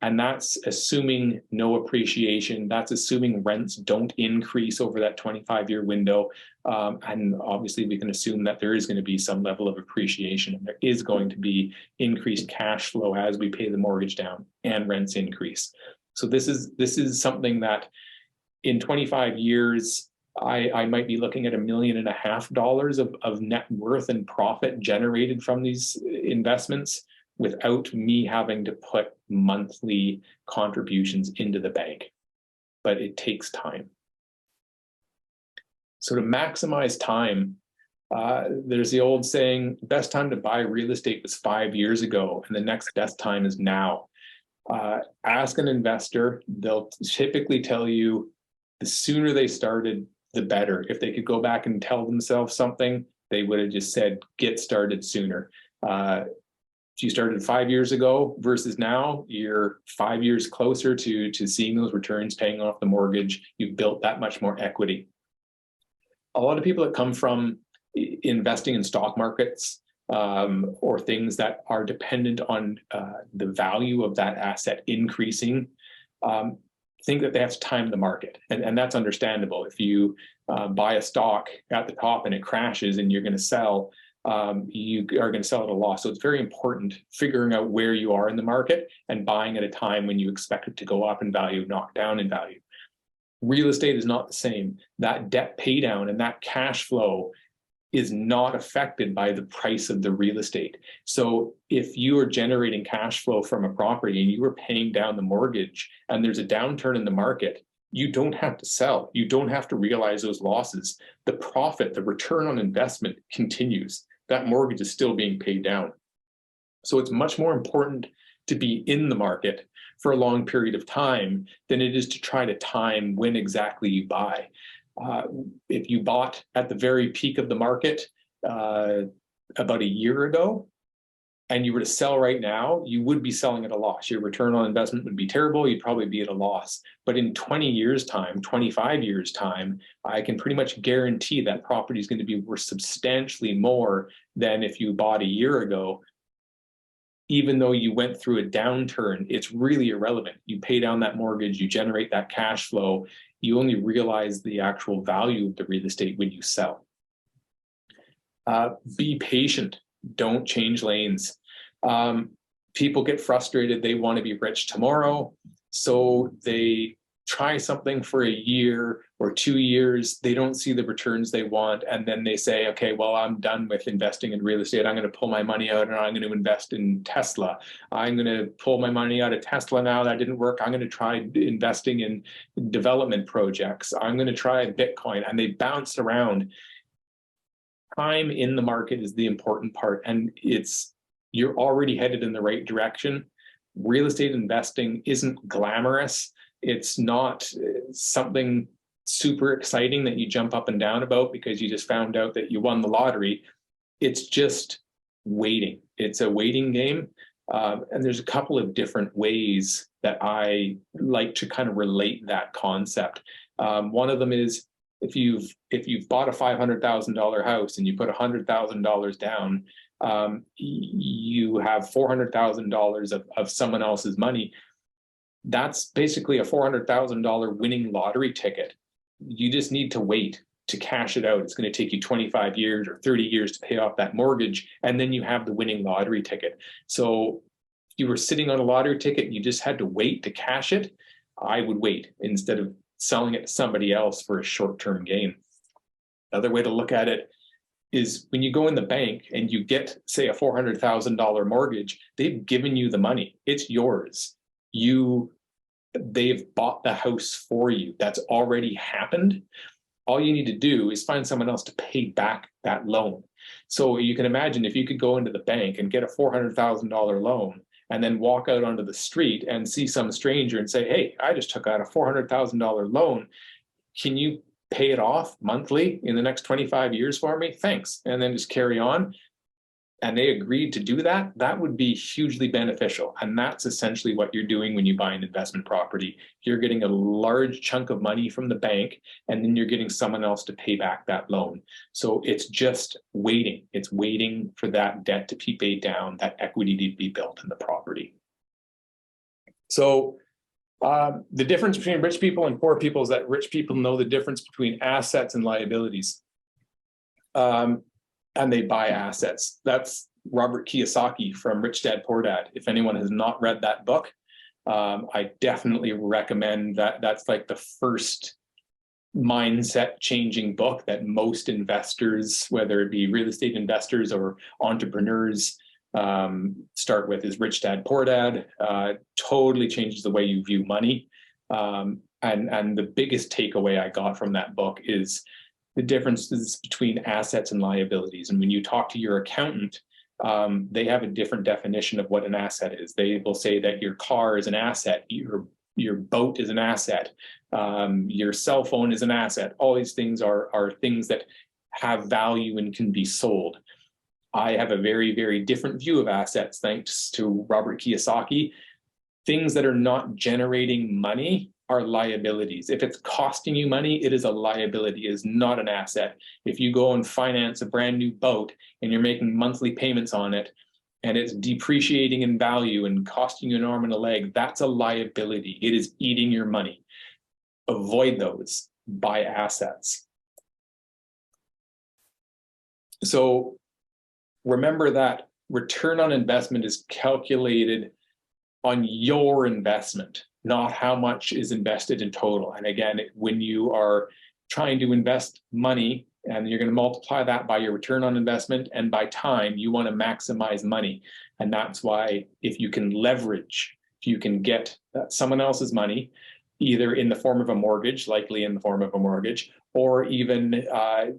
And that's assuming no appreciation. That's assuming rents don't increase over that 25-year window. And obviously we can assume that there is going to be some level of appreciation, and there is going to be increased cash flow as we pay the mortgage down and rents increase. So this is something that in 25 years, I might be looking at $1.5 million of net worth and profit generated from these investments without me having to put monthly contributions into the bank. But it takes time. So to maximize time, there's the old saying, best time to buy real estate was 5 years ago, and the next best time is now. Ask an investor, they'll typically tell you the sooner they started, the better. If they could go back and tell themselves something, they would have just said, get started sooner. If you started 5 years ago versus now, you're 5 years closer to seeing those returns, paying off the mortgage. You've built that much more equity. A lot of people that come from investing in stock markets or things that are dependent on the value of that asset increasing, think that they have to time the market. And that's understandable. If you buy a stock at the top and it crashes and you're going to sell, you are going to sell at a loss. So it's very important figuring out where you are in the market and buying at a time when you expect it to go up in value, knock down in value. Real estate is not the same. That debt pay down and that cash flow is not affected by the price of the real estate. So if you are generating cash flow from a property and you are paying down the mortgage and there's a downturn in the market, you don't have to sell. You don't have to realize those losses. The profit, the return on investment continues. That mortgage is still being paid down. So it's much more important to be in the market for a long period of time than it is to try to time when exactly you buy. If you bought at the very peak of the market about a year ago, and you were to sell right now, you would be selling at a loss. Your return on investment would be terrible. You'd probably be at a loss. But in 20 years' time, 25 years' time, I can pretty much guarantee that property is going to be worth substantially more than if you bought a year ago. Even though you went through a downturn, it's really irrelevant. You pay down that mortgage, you generate that cash flow, you only realize the actual value of the real estate when you sell. Be patient. Don't change lanes. People get frustrated. They want to be rich tomorrow. So they try something for a year or 2 years. They don't see the returns they want. And then they say, okay, well, I'm done with investing in real estate. I'm going to pull my money out and I'm going to invest in Tesla. I'm going to pull my money out of Tesla now. That didn't work. I'm going to try investing in development projects. I'm going to try Bitcoin. And they bounce around. Time in the market is the important part, and you're already headed in the right direction. Real estate investing isn't glamorous. It's not something super exciting that you jump up and down about because you just found out that you won the lottery. It's just waiting. It's a waiting game. And there's a couple of different ways that I like to kind of relate that concept. One of them is, if you've bought a $500,000 house and you put $100,000 down, you have $400,000 of someone else's money. That's basically a $400,000 winning lottery ticket. You just need to wait to cash it out. It's going to take you 25 years or 30 years to pay off that mortgage, and then you have the winning lottery ticket. So if you were sitting on a lottery ticket and you just had to wait to cash it, I would wait instead of selling it to somebody else for a short-term gain. Another way to look at it is when you go in the bank and you get, say, a $400,000 mortgage, they've given you the money. It's yours. They've bought the house for you. That's already happened. All you need to do is find someone else to pay back that loan. So you can imagine if you could go into the bank and get a $400,000 loan and then walk out onto the street and see some stranger and say, hey, I just took out a $400,000 loan. Can you pay it off monthly in the next 25 years for me? Thanks. And then just carry on. And they agreed to do that. That would be hugely beneficial. And that's essentially what you're doing when you buy an investment property. You're getting a large chunk of money from the bank, and then you're getting someone else to pay back that loan. So it's just waiting. It's waiting for that debt to be paid down, that equity to be built in the property. So the difference between rich people and poor people is that rich people know the difference between assets and liabilities. And they buy assets. That's Robert Kiyosaki from Rich Dad, Poor Dad. If anyone has not read that book, I definitely recommend that. That's like the first mindset changing book that most investors, whether it be real estate investors or entrepreneurs, start with, is Rich Dad, Poor Dad. Totally changes the way you view money. And the biggest takeaway I got from that book is the differences between assets and liabilities. And when you talk to your accountant, they have a different definition of what an asset is. They will say that your car is an asset, your boat is an asset, your cell phone is an asset. All these things are things that have value and can be sold. I have a very, very different view of assets, thanks to Robert Kiyosaki. Things that are not generating money are liabilities. If it's costing you money, it is a liability, it is not an asset. If you go and finance a brand new boat and you're making monthly payments on it, and it's depreciating in value and costing you an arm and a leg, that's a liability. It is eating your money. Avoid those. Buy assets. So remember that return on investment is calculated on your investment, not how much is invested in total. And again, when you are trying to invest money and you're going to multiply that by your return on investment and by time, you want to maximize money. And that's why if you can leverage, if you can get someone else's money, either in the form of a mortgage, likely in the form of a mortgage, or even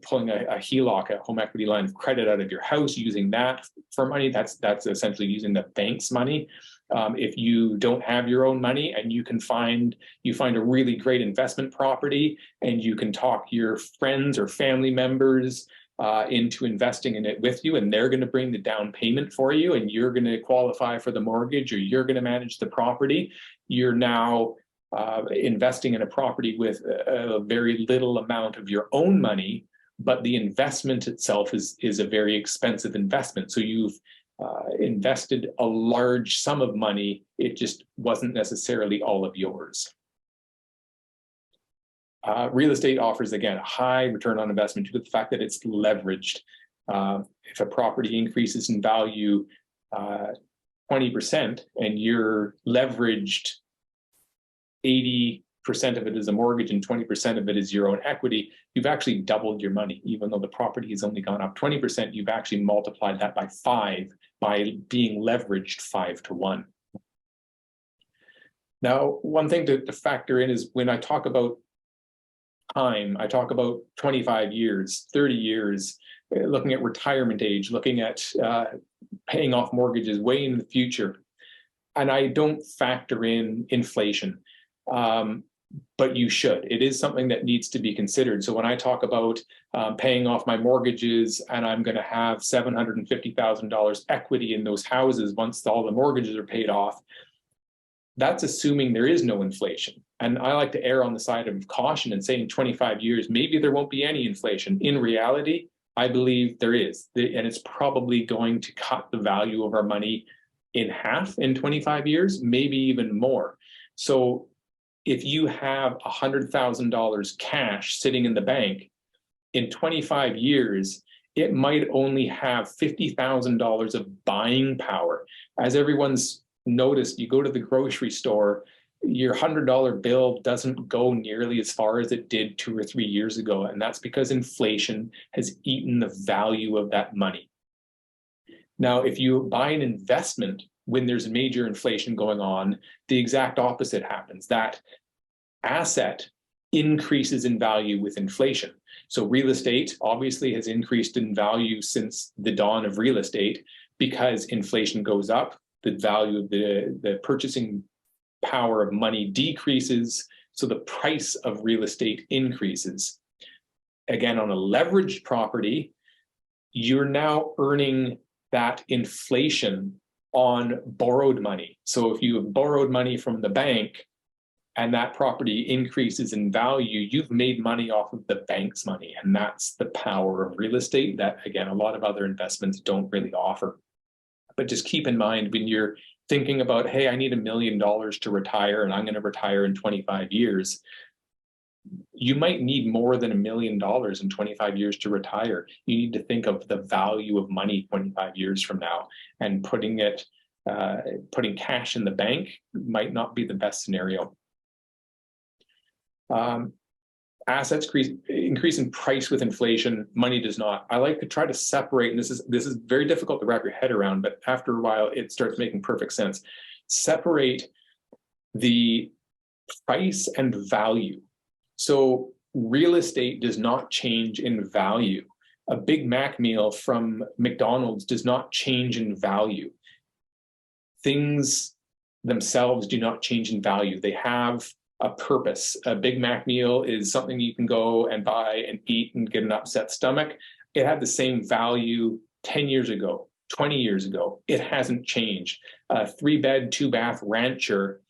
pulling a HELOC, a home equity line of credit out of your house, using that for money, that's essentially using the bank's money. If you don't have your own money and you find a really great investment property and you can talk your friends or family members into investing in it with you, and they're going to bring the down payment for you, and you're going to qualify for the mortgage, or you're going to manage the property, you're now investing in a property with a very little amount of your own money, but the investment itself is a very expensive investment. So you've invested a large sum of money, it just wasn't necessarily all of yours. Real estate offers, again, a high return on investment due to the fact that it's leveraged. If a property increases in value 20% and you're leveraged 80% of it is a mortgage and 20% of it is your own equity, you've actually doubled your money. Even though the property has only gone up 20%, you've actually multiplied that by 5 by being leveraged 5 to 1. Now, one thing to factor in is when I talk about time, I talk about 25 years, 30 years, looking at retirement age, looking at paying off mortgages way in the future. And I don't factor in inflation. But you should. It is something that needs to be considered. So when I talk about paying off my mortgages and I'm going to have $750,000 equity in those houses once all the mortgages are paid off, that's assuming there is no inflation. And I like to err on the side of caution and say in 25 years, maybe there won't be any inflation. In reality, I believe there is. And it's probably going to cut the value of our money in half in 25 years, maybe even more. So if you have $100,000 cash sitting in the bank, in 25 years, it might only have $50,000 of buying power. As everyone's noticed, you go to the grocery store, your $100 bill doesn't go nearly as far as it did 2 or 3 years ago. And that's because inflation has eaten the value of that money. Now, if you buy an investment when there's major inflation going on, the exact opposite happens. That asset increases in value with inflation. So real estate obviously has increased in value since the dawn of real estate because inflation goes up, the value of the purchasing power of money decreases, so the price of real estate increases. Again, on a leveraged property, you're now earning that inflation on borrowed money. So if you have borrowed money from the bank and that property increases in value, you've made money off of the bank's money. And that's the power of real estate that, again, a lot of other investments don't really offer. But just keep in mind when you're thinking about, hey, I need $1 million to retire and I'm going to retire in 25 years, you might need more than $1 million in 25 years to retire. You need to think of the value of money 25 years from now, and putting cash in the bank might not be the best scenario. Assets increase in price with inflation, money does not. I like to try to separate, and this is very difficult to wrap your head around, but after a while it starts making perfect sense. Separate the price and value. So real estate does not change in value. A Big Mac meal from McDonald's does not change in value. Things themselves do not change in value. They have a purpose. A Big Mac meal is something you can go and buy and eat and get an upset stomach. It had the same value 10 years ago, 20 years ago. It hasn't changed. A 3-bed, 2-bath rancher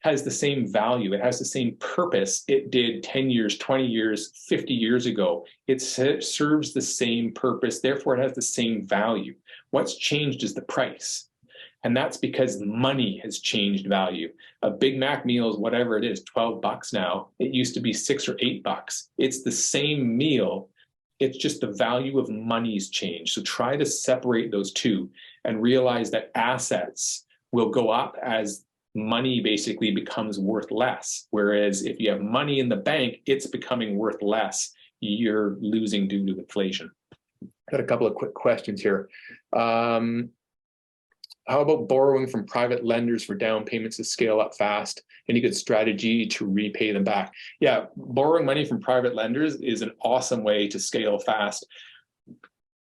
has the same value. It has the same purpose it did 10 years, 20 years, 50 years ago. It serves the same purpose. Therefore, it has the same value. What's changed is the price. And that's because money has changed value. A Big Mac meal is whatever it is, $12 now. It used to be $6 or $8. It's the same meal. It's just the value of money's changed. So try to separate those two and realize that assets will go up as money basically becomes worth less. Whereas if you have money in the bank, it's becoming worth less. You're losing due to inflation. Got a couple of quick questions here. How about borrowing from private lenders for down payments to scale up fast? Any good strategy to repay them back? Yeah, borrowing money from private lenders is an awesome way to scale fast,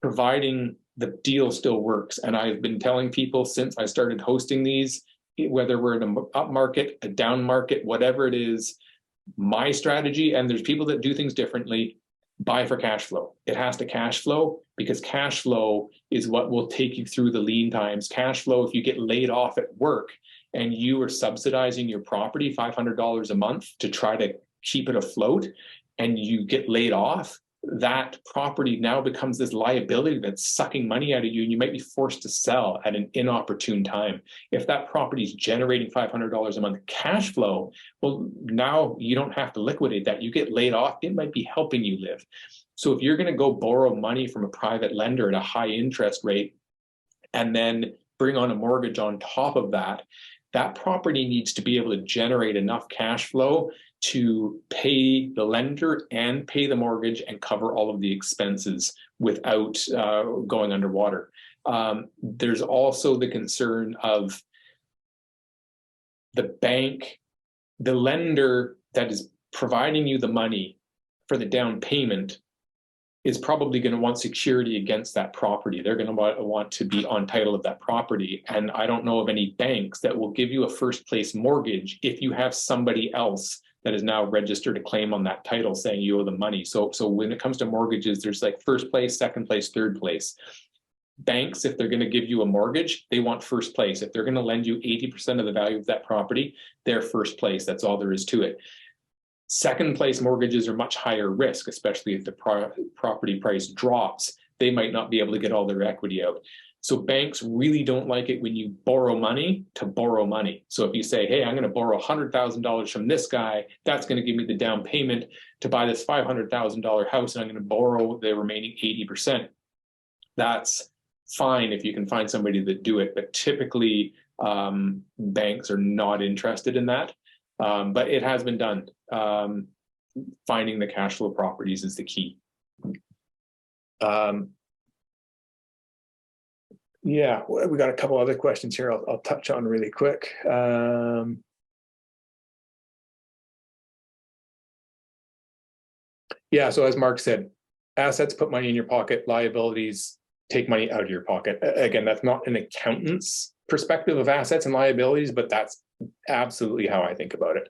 providing the deal still works. And I've been telling people since I started hosting these, whether we're in an up market, a down market, whatever it is, my strategy, and there's people that do things differently, buy for cash flow. It has to cash flow because cash flow is what will take you through the lean times. Cash flow, if you get laid off at work and you are subsidizing your property $500 a month to try to keep it afloat and you get laid off, that property now becomes this liability that's sucking money out of you, and you might be forced to sell at an inopportune time. If that property is generating $500 a month cash flow, well, now you don't have to liquidate that. You get laid off, it might be helping you live. So if you're going to go borrow money from a private lender at a high interest rate and then bring on a mortgage on top of that, that property needs to be able to generate enough cash flow to pay the lender and pay the mortgage and cover all of the expenses without going underwater. There's also the concern of the bank, the lender that is providing you the money for the down payment is probably going to want security against that property. They're going to want to be on title of that property. And I don't know of any banks that will give you a first place mortgage if you have somebody else that is now registered a claim on that title saying you owe the money. So when it comes to mortgages, there's like first place, second place, third place. Banks, if they're going to give you a mortgage, they want first place. If they're going to lend you 80% of the value of that property, they're first place. That's all there is to it. Second place mortgages are much higher risk, especially if the property price drops. They might not be able to get all their equity out. So banks really don't like it when you borrow money to borrow money. So if you say, hey, I'm going to borrow $100,000 from this guy, that's going to give me the down payment to buy this $500,000 house, and I'm going to borrow the remaining 80%. That's fine if you can find somebody that do it, but typically banks are not interested in that. But it has been done. Finding the cash flow properties is the key. Yeah, we got a couple other questions here I'll touch on really quick. Yeah, so as Mark said, assets put money in your pocket, liabilities take money out of your pocket. Again, that's not an accountant's perspective of assets and liabilities, but that's absolutely how I think about it.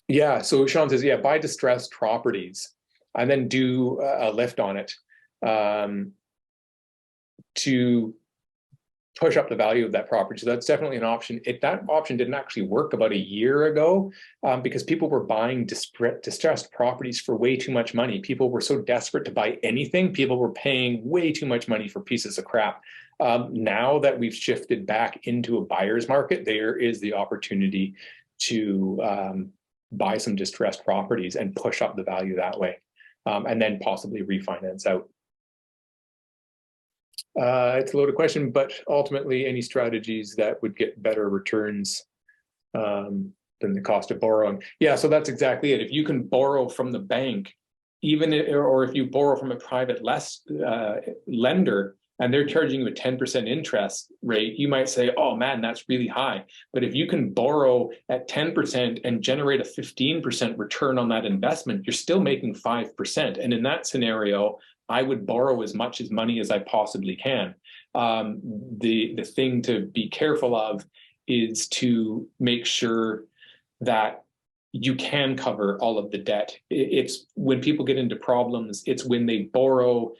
Yeah, so Sean says, yeah, buy distressed properties and then do a lift on it to push up the value of that property. So that's definitely an option. That option didn't actually work about a year ago because people were buying distressed properties for way too much money. People were so desperate to buy anything. People were paying way too much money for pieces of crap. Now that we've shifted back into a buyer's market, there is the opportunity to buy some distressed properties and push up the value that way, and then possibly refinance out. It's a loaded question, but ultimately any strategies that would get better returns than the cost of borrowing. Yeah, so that's exactly it. If you can borrow from the bank, or if you borrow from a private lender, and they're charging you a 10% interest rate, you might say, oh man, that's really high. But if you can borrow at 10% and generate a 15% return on that investment, you're still making 5%. And in that scenario, I would borrow as much money as I possibly can. The thing to be careful of is to make sure that you can cover all of the debt. It's when people get into problems, it's when they borrow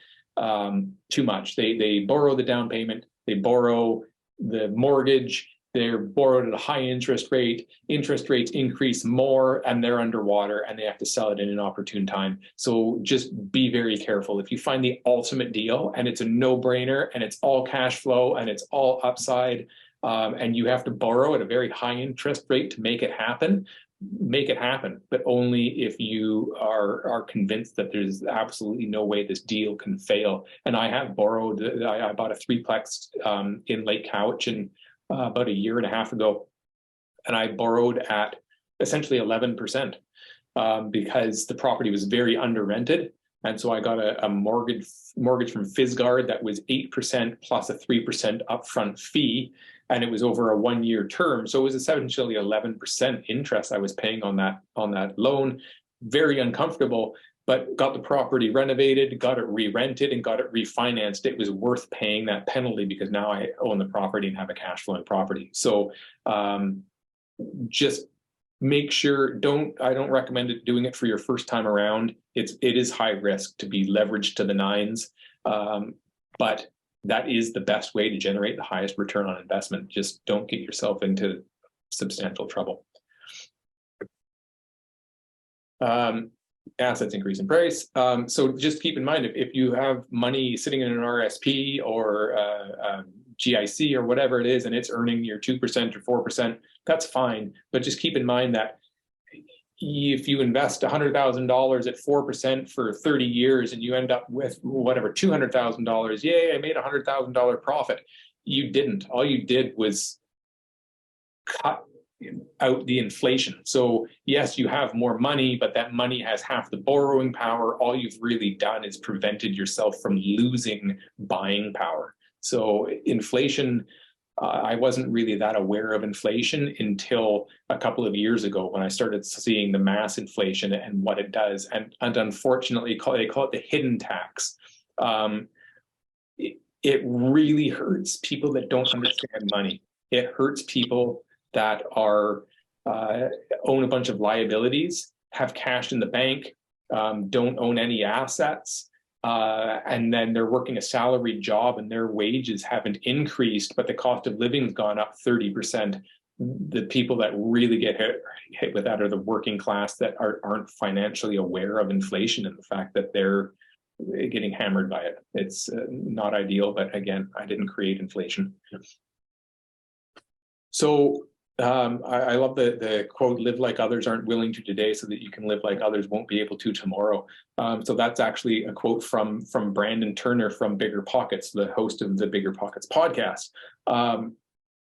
too much. They borrow the down payment, they borrow the mortgage, they're borrowed at a high interest rate, interest rates increase more and they're underwater and they have to sell it in an opportune time. So just be very careful. If you find the ultimate deal and it's a no-brainer and it's all cash flow and it's all upside, and you have to borrow at a very high interest rate to make it happen, but only if you are convinced that there's absolutely no way this deal can fail. And I have borrowed, I bought a threeplex in Lake Cowichan about a year and a half ago, and I borrowed at essentially 11% because the property was very under rented. And so I got a mortgage from Fisgard that was 8% plus a 3% upfront fee. And it was over a 1-year term. So it was essentially 11% interest I was paying on that loan. Very uncomfortable, but got the property renovated, got it re-rented, and got it refinanced. It was worth paying that penalty because now I own the property and have a cash flowing property. So just make sure, I don't recommend doing it for your first time around. It is high risk to be leveraged to the nines, but that is the best way to generate the highest return on investment. Just don't get yourself into substantial trouble. Assets increase in price. So just keep in mind, if you have money sitting in an RSP or GIC or whatever it is, and it's earning your 2% or 4%, that's fine. But just keep in mind that if you invest $100,000 at 4% for 30 years and you end up with whatever, $200,000, yay, I made a $100,000 profit. You didn't. All you did was cut out the inflation. So yes, you have more money, but that money has half the borrowing power. All you've really done is prevented yourself from losing buying power. So inflation, I wasn't really that aware of inflation until a couple of years ago when I started seeing the mass inflation and what it does. And unfortunately, they call it the hidden tax. It really hurts people that don't understand money. It hurts people that are own a bunch of liabilities, have cash in the bank, don't own any assets, and then they're working a salaried job and their wages haven't increased, but the cost of living's gone up 30%. The people that really get hit with that are the working class that aren't financially aware of inflation and the fact that they're getting hammered by it. It's not ideal, but again, I didn't create inflation. So I love the quote, live like others aren't willing to today so that you can live like others won't be able to tomorrow. So that's actually a quote from Brandon Turner from Bigger Pockets, the host of the Bigger Pockets podcast.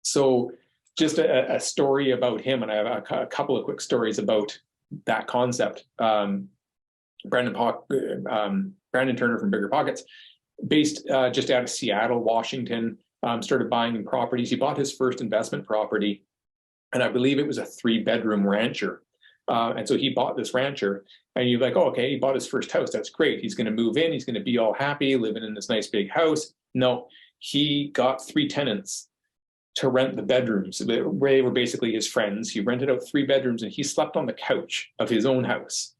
So just a story about him, and I have a couple of quick stories about that concept. Brandon Turner from Bigger Pockets, based just out of Seattle, Washington, started buying properties. He bought his first investment property, and I believe it was a 3-bedroom rancher. And so he bought this rancher, and you're like, oh, okay, he bought his first house. That's great. He's going to move in. He's going to be all happy, living in this nice big house. No, he got 3 tenants to rent the bedrooms. They were basically his friends. He rented out 3 bedrooms, and he slept on the couch of his own house.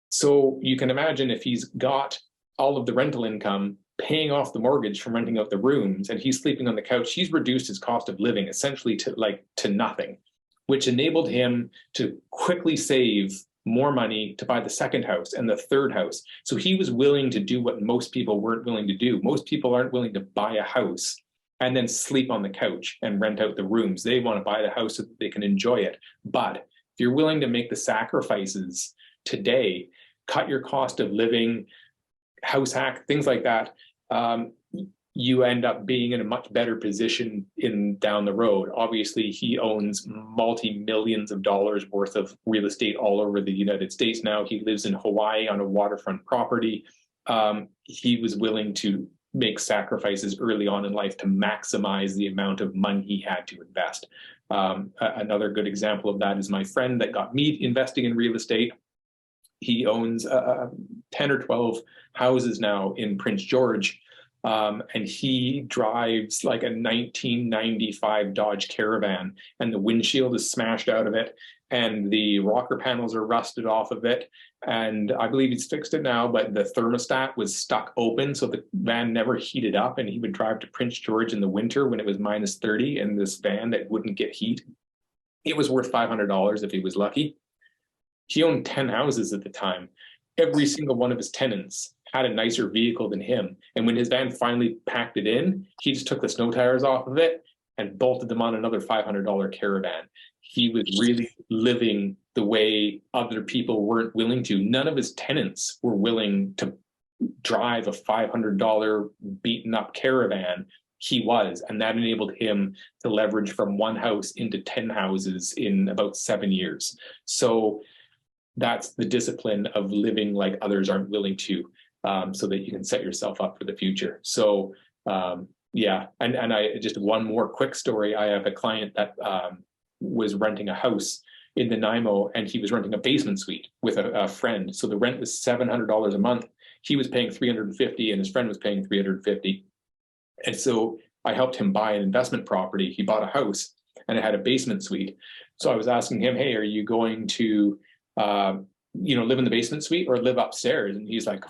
So you can imagine if he's got all of the rental income paying off the mortgage from renting out the rooms, and he's sleeping on the couch. He's reduced his cost of living essentially to nothing, which enabled him to quickly save more money to buy the second house and the third house. So he was willing to do what most people weren't willing to do. Most people aren't willing to buy a house and then sleep on the couch and rent out the rooms. They want to buy the house so that they can enjoy it. But if you're willing to make the sacrifices today, cut your cost of living, house hack, things like that, you end up being in a much better position down the road. Obviously, he owns multi-millions of dollars worth of real estate all over the United States now. He lives in Hawaii on a waterfront property. He was willing to make sacrifices early on in life to maximize the amount of money he had to invest. Another good example of that is my friend that got me investing in real estate. He owns 10 or 12 houses now in Prince George. And he drives like a 1995 Dodge Caravan, and the windshield is smashed out of it, and the rocker panels are rusted off of it. And I believe he's fixed it now, but the thermostat was stuck open, so the van never heated up, and he would drive to Prince George in the winter when it was minus 30 in this van that wouldn't get heat. It was worth $500 if he was lucky. He owned 10 houses at the time. Every single one of his tenants had a nicer vehicle than him. And when his van finally packed it in, he just took the snow tires off of it and bolted them on another $500 Caravan. He was really living the way other people weren't willing to. None of his tenants were willing to drive a $500 beaten up Caravan. He was, and that enabled him to leverage from one house into 10 houses in about 7 years. So that's the discipline of living like others aren't willing to. So that you can set yourself up for the future. So yeah, and I just one more quick story. I have a client that was renting a house in Nanaimo, and he was renting a basement suite with a friend. So the rent was $700 a month. He was paying $350, and his friend was paying $350. And so I helped him buy an investment property. He bought a house, and it had a basement suite. So I was asking him, "Hey, are you going to, live in the basement suite or live upstairs?" And he's like,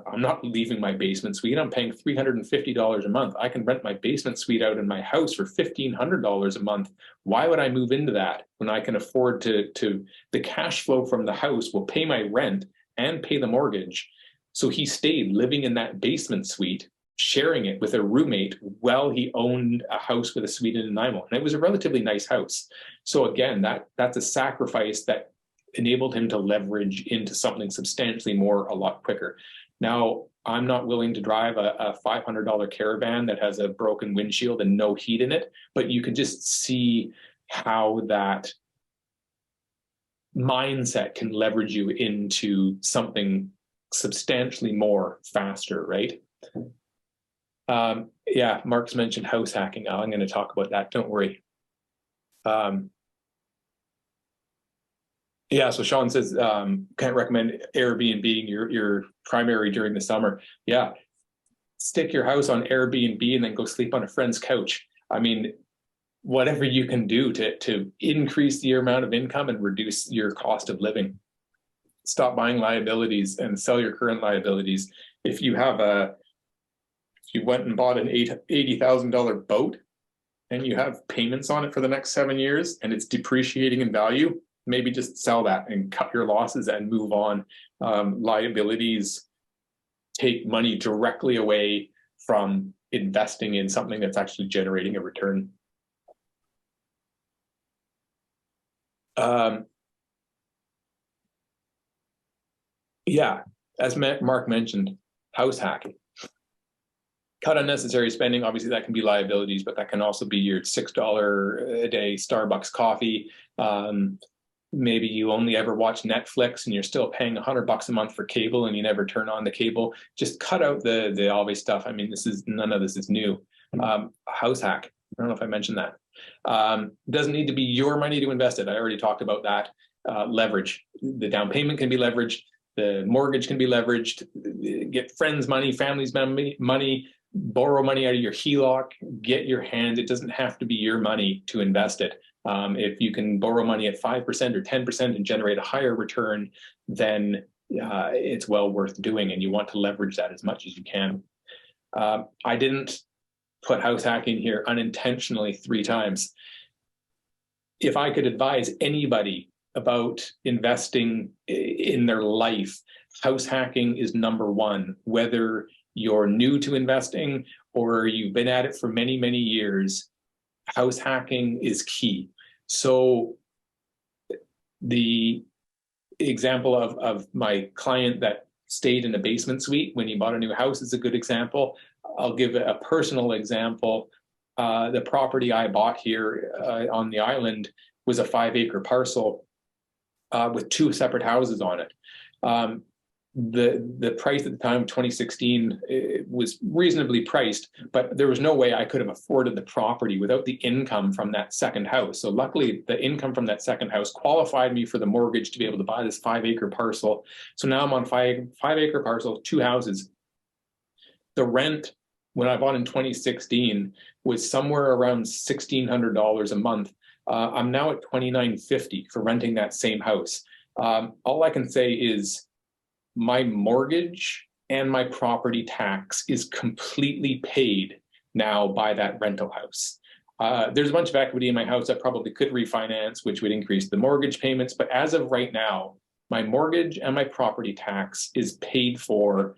"I'm not leaving my basement suite. I'm paying $350 a month. I can rent my basement suite out in my house for $1,500 a month. Why would I move into that when I can afford to the cash flow from the house will pay my rent and pay the mortgage?" So he stayed living in that basement suite, sharing it with a roommate while he owned a house with a suite in Nanaimo. And it was a relatively nice house. So again, that's a sacrifice that enabled him to leverage into something substantially more a lot quicker. Now, I'm not willing to drive a $500 Caravan that has a broken windshield and no heat in it, but you can just see how that mindset can leverage you into something substantially more faster, right? Yeah, Mark's mentioned house hacking. I'm going to talk about that. Don't worry. Yeah, so Sean says, can't recommend Airbnb being your primary during the summer. Yeah, stick your house on Airbnb and then go sleep on a friend's couch. I mean, whatever you can do to increase the amount of income and reduce your cost of living. Stop buying liabilities and sell your current liabilities. If you went and bought an $80,000 boat and you have payments on it for the next 7 years and it's depreciating in value, maybe just sell that and cut your losses and move on. Liabilities take money directly away from investing in something that's actually generating a return. Yeah, as Mark mentioned, house hacking. Cut unnecessary spending. Obviously, that can be liabilities, but that can also be your $6 a day Starbucks coffee. Maybe you only ever watch Netflix and you're still paying $100 a month for cable and you never turn on the cable. Just cut out the obvious stuff. I mean, none of this is new. House hack. I don't know if I mentioned that. Doesn't need to be your money to invest it. I already talked about that. Leverage. The down payment can be leveraged. The mortgage can be leveraged. Get friends' money, family's money, borrow money out of your HELOC, get your hand. It doesn't have to be your money to invest it. If you can borrow money at 5% or 10% and generate a higher return, then it's well worth doing, and you want to leverage that as much as you can. I didn't put house hacking here unintentionally 3 times. If I could advise anybody about investing in their life, house hacking is number one. Whether you're new to investing or you've been at it for many, many years, house hacking is key. So the example of my client that stayed in a basement suite when he bought a new house is a good example. I'll give a personal example. The property I bought here on the island was a 5-acre parcel with 2 separate houses on it. The price at the time, 2016, was reasonably priced, but there was no way I could have afforded the property without the income from that second house. So luckily, the income from that second house qualified me for the mortgage to be able to buy this 5-acre parcel. So now I'm on 5-acre parcel, 2 houses. The rent when I bought in 2016 was somewhere around $1,600 a month. I'm now at $2,950 for renting that same house. All I can say is my mortgage and my property tax is completely paid now by that rental house. There's a bunch of equity in my house that probably could refinance, which would increase the mortgage payments. But as of right now, my mortgage and my property tax is paid for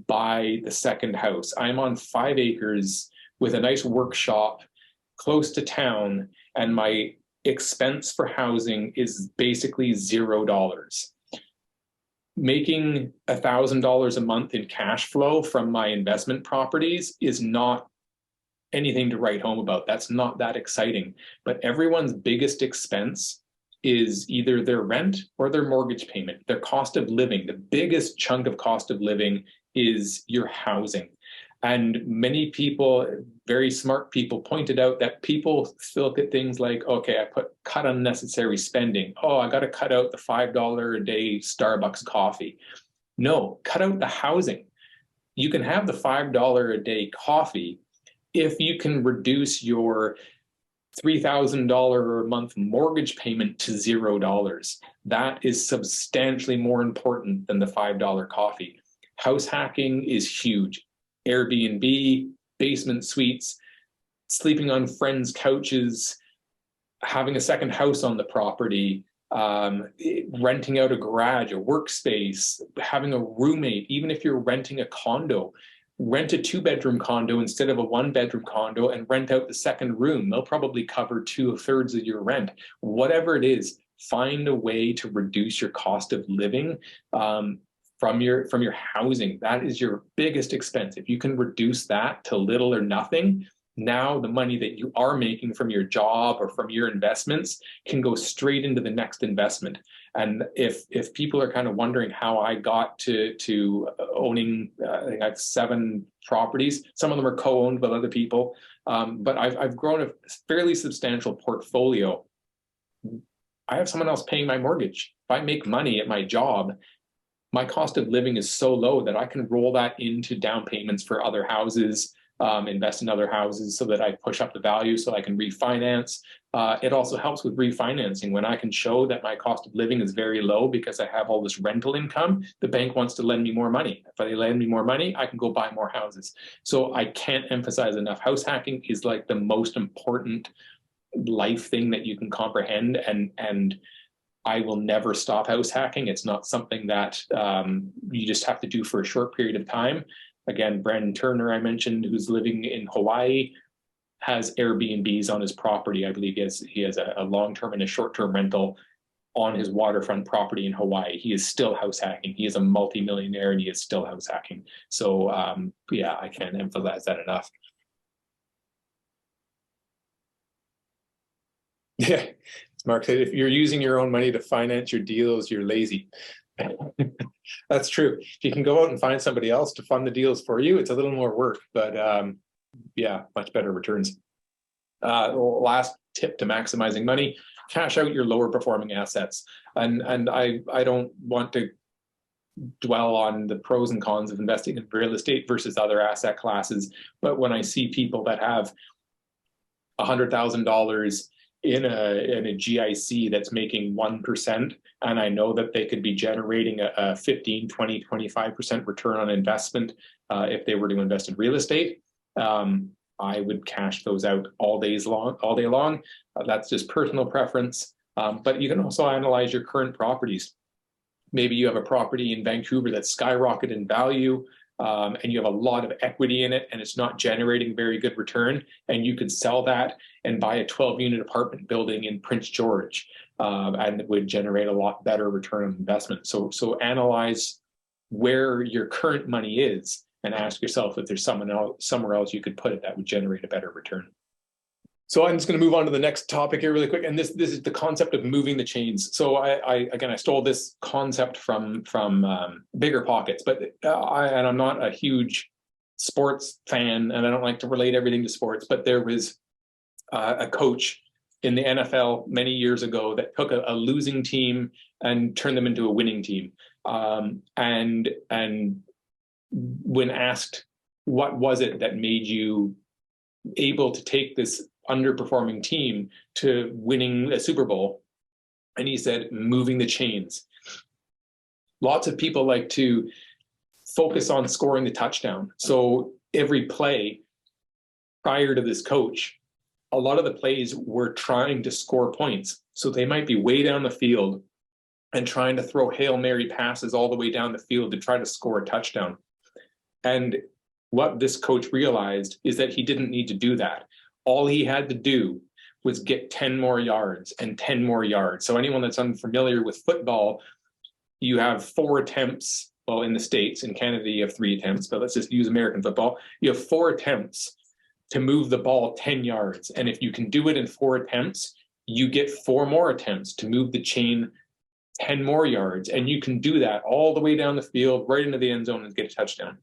by the second house. I'm on 5 acres with a nice workshop close to town, and my expense for housing is basically $0. Making $1,000 a month in cash flow from my investment properties is not anything to write home about. That's not that exciting. But everyone's biggest expense is either their rent or their mortgage payment, their cost of living. The biggest chunk of cost of living is your housing. And many people, very smart people, pointed out that people look at things like, okay, I cut unnecessary spending. Oh, I got to cut out the $5 a day Starbucks coffee. No, cut out the housing. You can have the $5 a day coffee if you can reduce your $3,000 a month mortgage payment to $0. That is substantially more important than the $5 coffee. House hacking is huge. Airbnb, basement suites, sleeping on friends' couches, having a second house on the property, renting out a garage, a workspace, having a roommate. Even if you're renting a condo, rent a 2-bedroom condo instead of a 1-bedroom condo and rent out the second room. They'll probably cover 2/3 of your rent. Whatever it is, find a way to reduce your cost of living from your housing. That is your biggest expense. If you can reduce that to little or nothing, now the money that you are making from your job or from your investments can go straight into the next investment. And if people are kind of wondering how I got to owning, I think I have 7 properties. Some of them are co-owned with other people, but I've grown a fairly substantial portfolio. I have someone else paying my mortgage. If I make money at my job, my cost of living is so low that I can roll that into down payments for other houses, invest in other houses so that I push up the value so I can refinance. It also helps with refinancing. When I can show that my cost of living is very low because I have all this rental income, the bank wants to lend me more money. If they lend me more money, I can go buy more houses. So I can't emphasize enough. House hacking is like the most important life thing that you can comprehend, and I will never stop house hacking. It's not something that you just have to do for a short period of time. Again, Brandon Turner, I mentioned, who's living in Hawaii, has Airbnbs on his property. I believe he has a long-term and a short-term rental on his waterfront property in Hawaii. He is still house hacking. He is a multimillionaire and he is still house hacking. So yeah, I can't emphasize that enough. Yeah, Mark said, if you're using your own money to finance your deals, you're lazy. That's true. If you can go out and find somebody else to fund the deals for you, it's a little more work, but yeah, much better returns. Last tip to maximizing money: cash out your lower performing assets. And I don't want to dwell on the pros and cons of investing in real estate versus other asset classes, but when I see people that have $100,000 in a GIC that's making 1%, and I know that they could be generating a 15, 20, 25% return on investment if they were to invest in real estate, I would cash those out all day long. That's just personal preference. But you can also analyze your current properties. Maybe you have a property in Vancouver that's skyrocketed in value, and you have a lot of equity in it, and it's not generating very good return, and you could sell that and buy a 12-unit apartment building in Prince George, and it would generate a lot better return on investment. So analyze where your current money is and ask yourself if there's somewhere else you could put it that would generate a better return. So I'm just going to move on to the next topic here really quick, and this is the concept of moving the chains. So I stole this concept from Bigger Pockets, but and I'm not a huge sports fan, and I don't like to relate everything to sports. But there was a coach in the NFL many years ago that took a losing team and turned them into a winning team. And when asked what was it that made you able to take this underperforming team to winning a Super Bowl, and he said, moving the chains. Lots of people like to focus on scoring the touchdown. So every play prior to this coach, a lot of the plays were trying to score points. So they might be way down the field and trying to throw Hail Mary passes all the way down the field to try to score a touchdown. And what this coach realized is that he didn't need to do that. All he had to do was get 10 more yards and 10 more yards. So anyone that's unfamiliar with football, you have 4 attempts. Well, in the States, in Canada, you have 3 attempts, but let's just use American football. You have 4 attempts to move the ball 10 yards. And if you can do it in 4 attempts, you get 4 more attempts to move the chain 10 more yards. And you can do that all the way down the field, right into the end zone, and get a touchdown.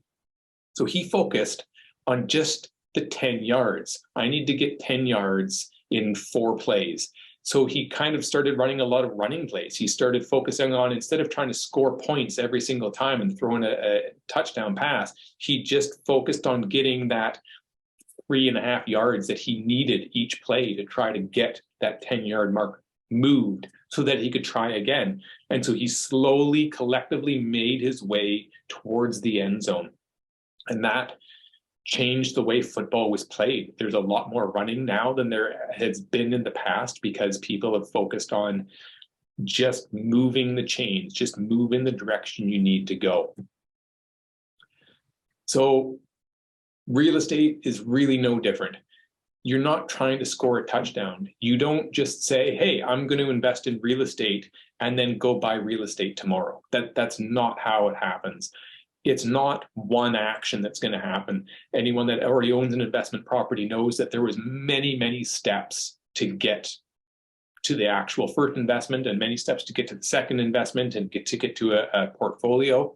So he focused on just the 10 yards. I need to get 10 yards in 4 plays. So he kind of started running a lot of running plays. He started focusing on, instead of trying to score points every single time and throwing a touchdown pass, he just focused on getting that 3.5 yards that he needed each play to try to get that 10-yard mark moved so that he could try again. And so he slowly, collectively made his way towards the end zone. And that changed the way football was played. There's a lot more running now than there has been in the past, because people have focused on just moving the chains, just move in the direction you need to go. So real estate is really no different. You're not trying to score a touchdown. You don't just say, hey, I'm going to invest in real estate and then go buy real estate tomorrow. That's not how it happens. It's not one action that's going to happen. Anyone that already owns an investment property knows that there was many, many steps to get to the actual first investment, and many steps to get to the second investment, and get to a portfolio.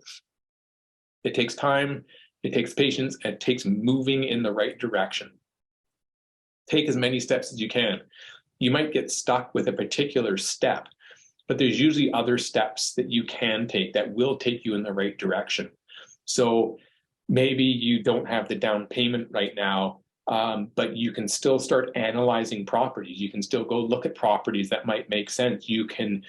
It takes time, it takes patience, and it takes moving in the right direction. Take as many steps as you can. You might get stuck with a particular step, but there's usually other steps that you can take that will take you in the right direction. So maybe you don't have the down payment right now, but you can still start analyzing properties. You can still go look at properties that might make sense. You can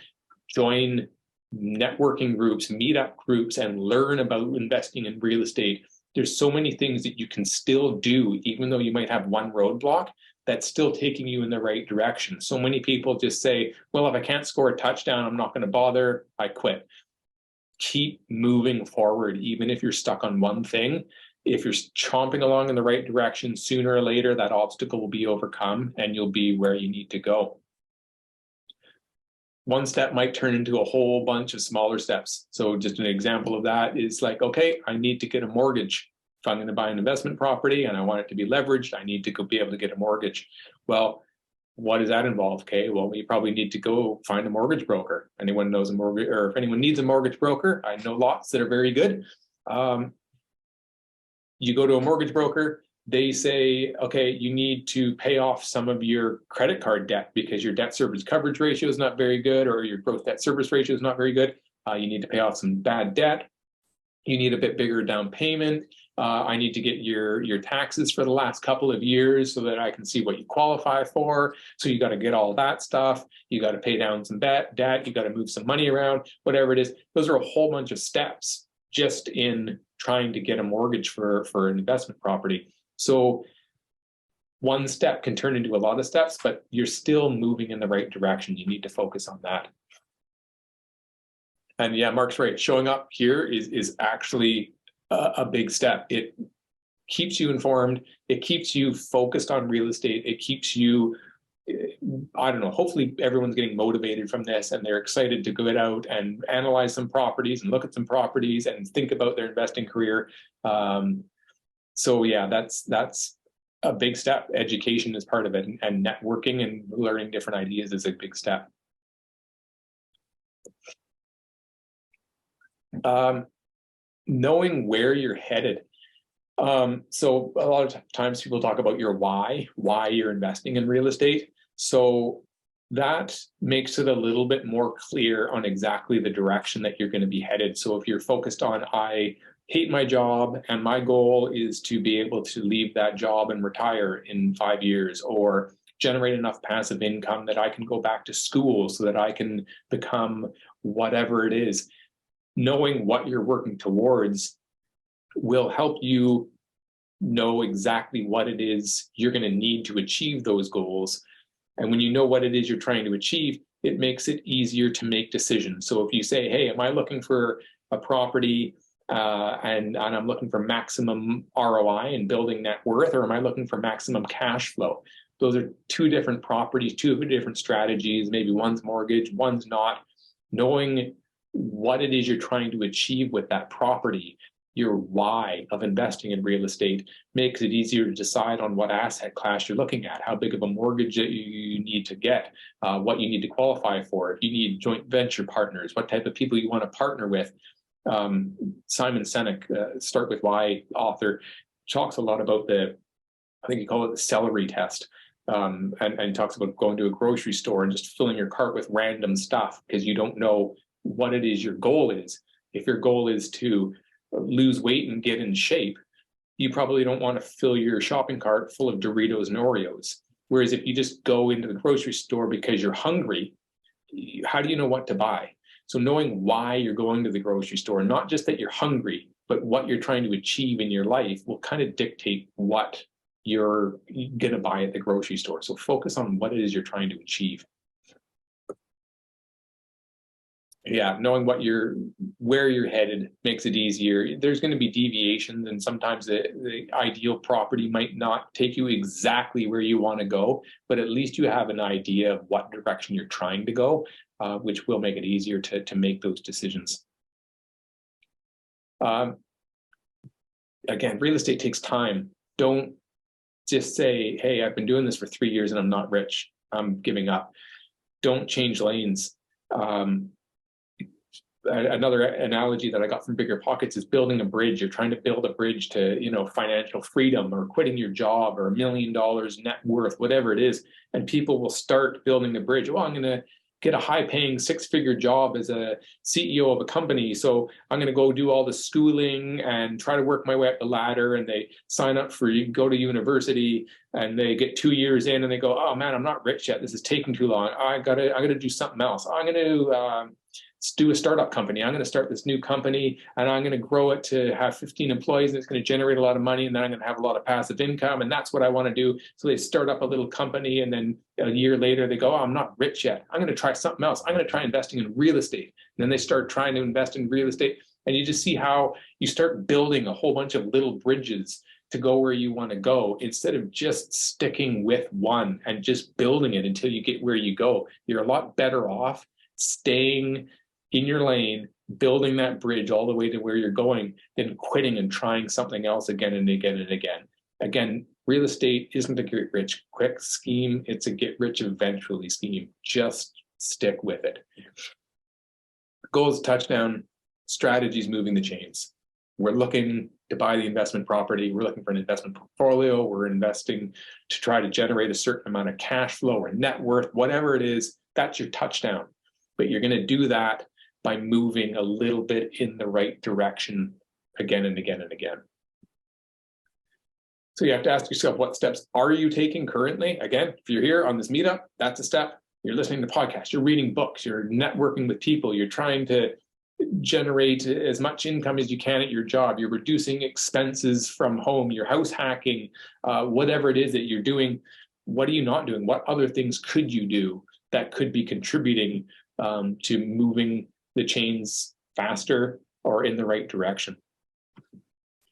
join networking groups, meetup groups, and learn about investing in real estate. There's so many things that you can still do, even though you might have one roadblock, that's still taking you in the right direction. So many people just say, well, if I can't score a touchdown, I'm not going to bother, I quit. Keep moving forward, even if you're stuck on one thing. If you're chomping along in the right direction, sooner or later, that obstacle will be overcome and you'll be where you need to go. One step might turn into a whole bunch of smaller steps. So just an example of that is like, okay, I need to get a mortgage. If I'm going to buy an investment property and I want it to be leveraged, I need to go be able to get a mortgage. Well, what does that involve? Okay, well, you probably need to go find a mortgage broker. Anyone knows a mortgage, or if anyone needs a mortgage broker, I know lots that are very good. You go to a mortgage broker, they say, okay, you need to pay off some of your credit card debt because your debt service coverage ratio is not very good, or your gross debt service ratio is not very good. You need to pay off some bad debt. You need a bit bigger down payment. I need to get your taxes for the last couple of years so that I can see what you qualify for. So you got to get all that stuff. You got to pay down some debt. You got to move some money around, whatever it is. Those are a whole bunch of steps just in trying to get a mortgage for an investment property. So one step can turn into a lot of steps, but you're still moving in the right direction. You need to focus on that. And yeah, Mark's right. Showing up here is actually a big step. It keeps you informed. It keeps you focused on real estate. It keeps you, I don't know, hopefully everyone's getting motivated from this and they're excited to go out and analyze some properties and look at some properties and think about their investing career. So yeah, that's a big step. Education is part of it, and networking and learning different ideas is a big step. Knowing where you're headed. So a lot of times people talk about your why you're investing in real estate. So that makes it a little bit more clear on exactly the direction that you're going to be headed. So if you're focused on, I hate my job and my goal is to be able to leave that job and retire in 5 years, or generate enough passive income that I can go back to school so that I can become whatever it is. Knowing what you're working towards will help you know exactly what it is you're going to need to achieve those goals. And when you know what it is you're trying to achieve, it makes it easier to make decisions. So if you say, hey, am I looking for a property and I'm looking for maximum ROI and building net worth, or am I looking for maximum cash flow? Those are two different properties, two different strategies. Maybe one's mortgage, one's not. Knowing what it is you're trying to achieve with that property, your why of investing in real estate, makes it easier to decide on what asset class you're looking at, how big of a mortgage that you need to get, what you need to qualify for, if you need joint venture partners, what type of people you want to partner with. Simon Sinek, Start With Why author, talks a lot about I think you call it the celery test. And talks about going to a grocery store and just filling your cart with random stuff because you don't know what it is your goal is. If your goal is to lose weight and get in shape, you probably don't want to fill your shopping cart full of Doritos and Oreos. Whereas if you just go into the grocery store because you're hungry, how do you know what to buy? So knowing why you're going to the grocery store, not just that you're hungry, but what you're trying to achieve in your life, will kind of dictate what you're going to buy at the grocery store. So focus on what it is you're trying to achieve. Yeah, knowing where you're headed makes it easier. There's going to be deviations, and sometimes the ideal property might not take you exactly where you want to go, but at least you have an idea of what direction you're trying to go, which will make it easier to make those decisions. Again, real estate takes time. Don't just say, hey, I've been doing this for 3 years and I'm not rich, I'm giving up. Don't change lanes. Another analogy that I got from Bigger Pockets is building a bridge. You're trying to build a bridge to, financial freedom, or quitting your job, or $1 million net worth, whatever it is. And people will start building the bridge. Well, I'm going to get a high-paying 6-figure job as a CEO of a company, so I'm going to go do all the schooling and try to work my way up the ladder. And they sign up go to university, and they get 2 years in, and they go, oh man, I'm not rich yet. This is taking too long. I gotta do something else. I'm going to do a startup company. I'm going to start this new company, and I'm going to grow it to have 15 employees, and it's going to generate a lot of money, and then I'm going to have a lot of passive income, and that's what I want to do. So they start up a little company, and then a year later they go, oh, I'm not rich yet. I'm going to try something else. I'm going to try investing in real estate. And then they start trying to invest in real estate, and you just see how you start building a whole bunch of little bridges to go where you want to go, instead of just sticking with one and just building it until you get where you go. You're a lot better off staying in your lane, building that bridge all the way to where you're going, than quitting and trying something else again and again and again. Again, real estate isn't a get rich quick scheme. It's a get rich eventually scheme. Just stick with it. Goals, touchdown, strategies, moving the chains. We're looking to buy the investment property. We're looking for an investment portfolio. We're investing to try to generate a certain amount of cash flow or net worth, whatever it is. That's your touchdown. But you're going to do that by moving a little bit in the right direction again and again and again. So you have to ask yourself, what steps are you taking currently? Again, if you're here on this meetup, that's a step. You're listening to podcasts, you're reading books, you're networking with people, you're trying to generate as much income as you can at your job, you're reducing expenses from home, you're house hacking, whatever it is that you're doing. What are you not doing? What other things could you do that could be contributing to moving the chains faster or in the right direction?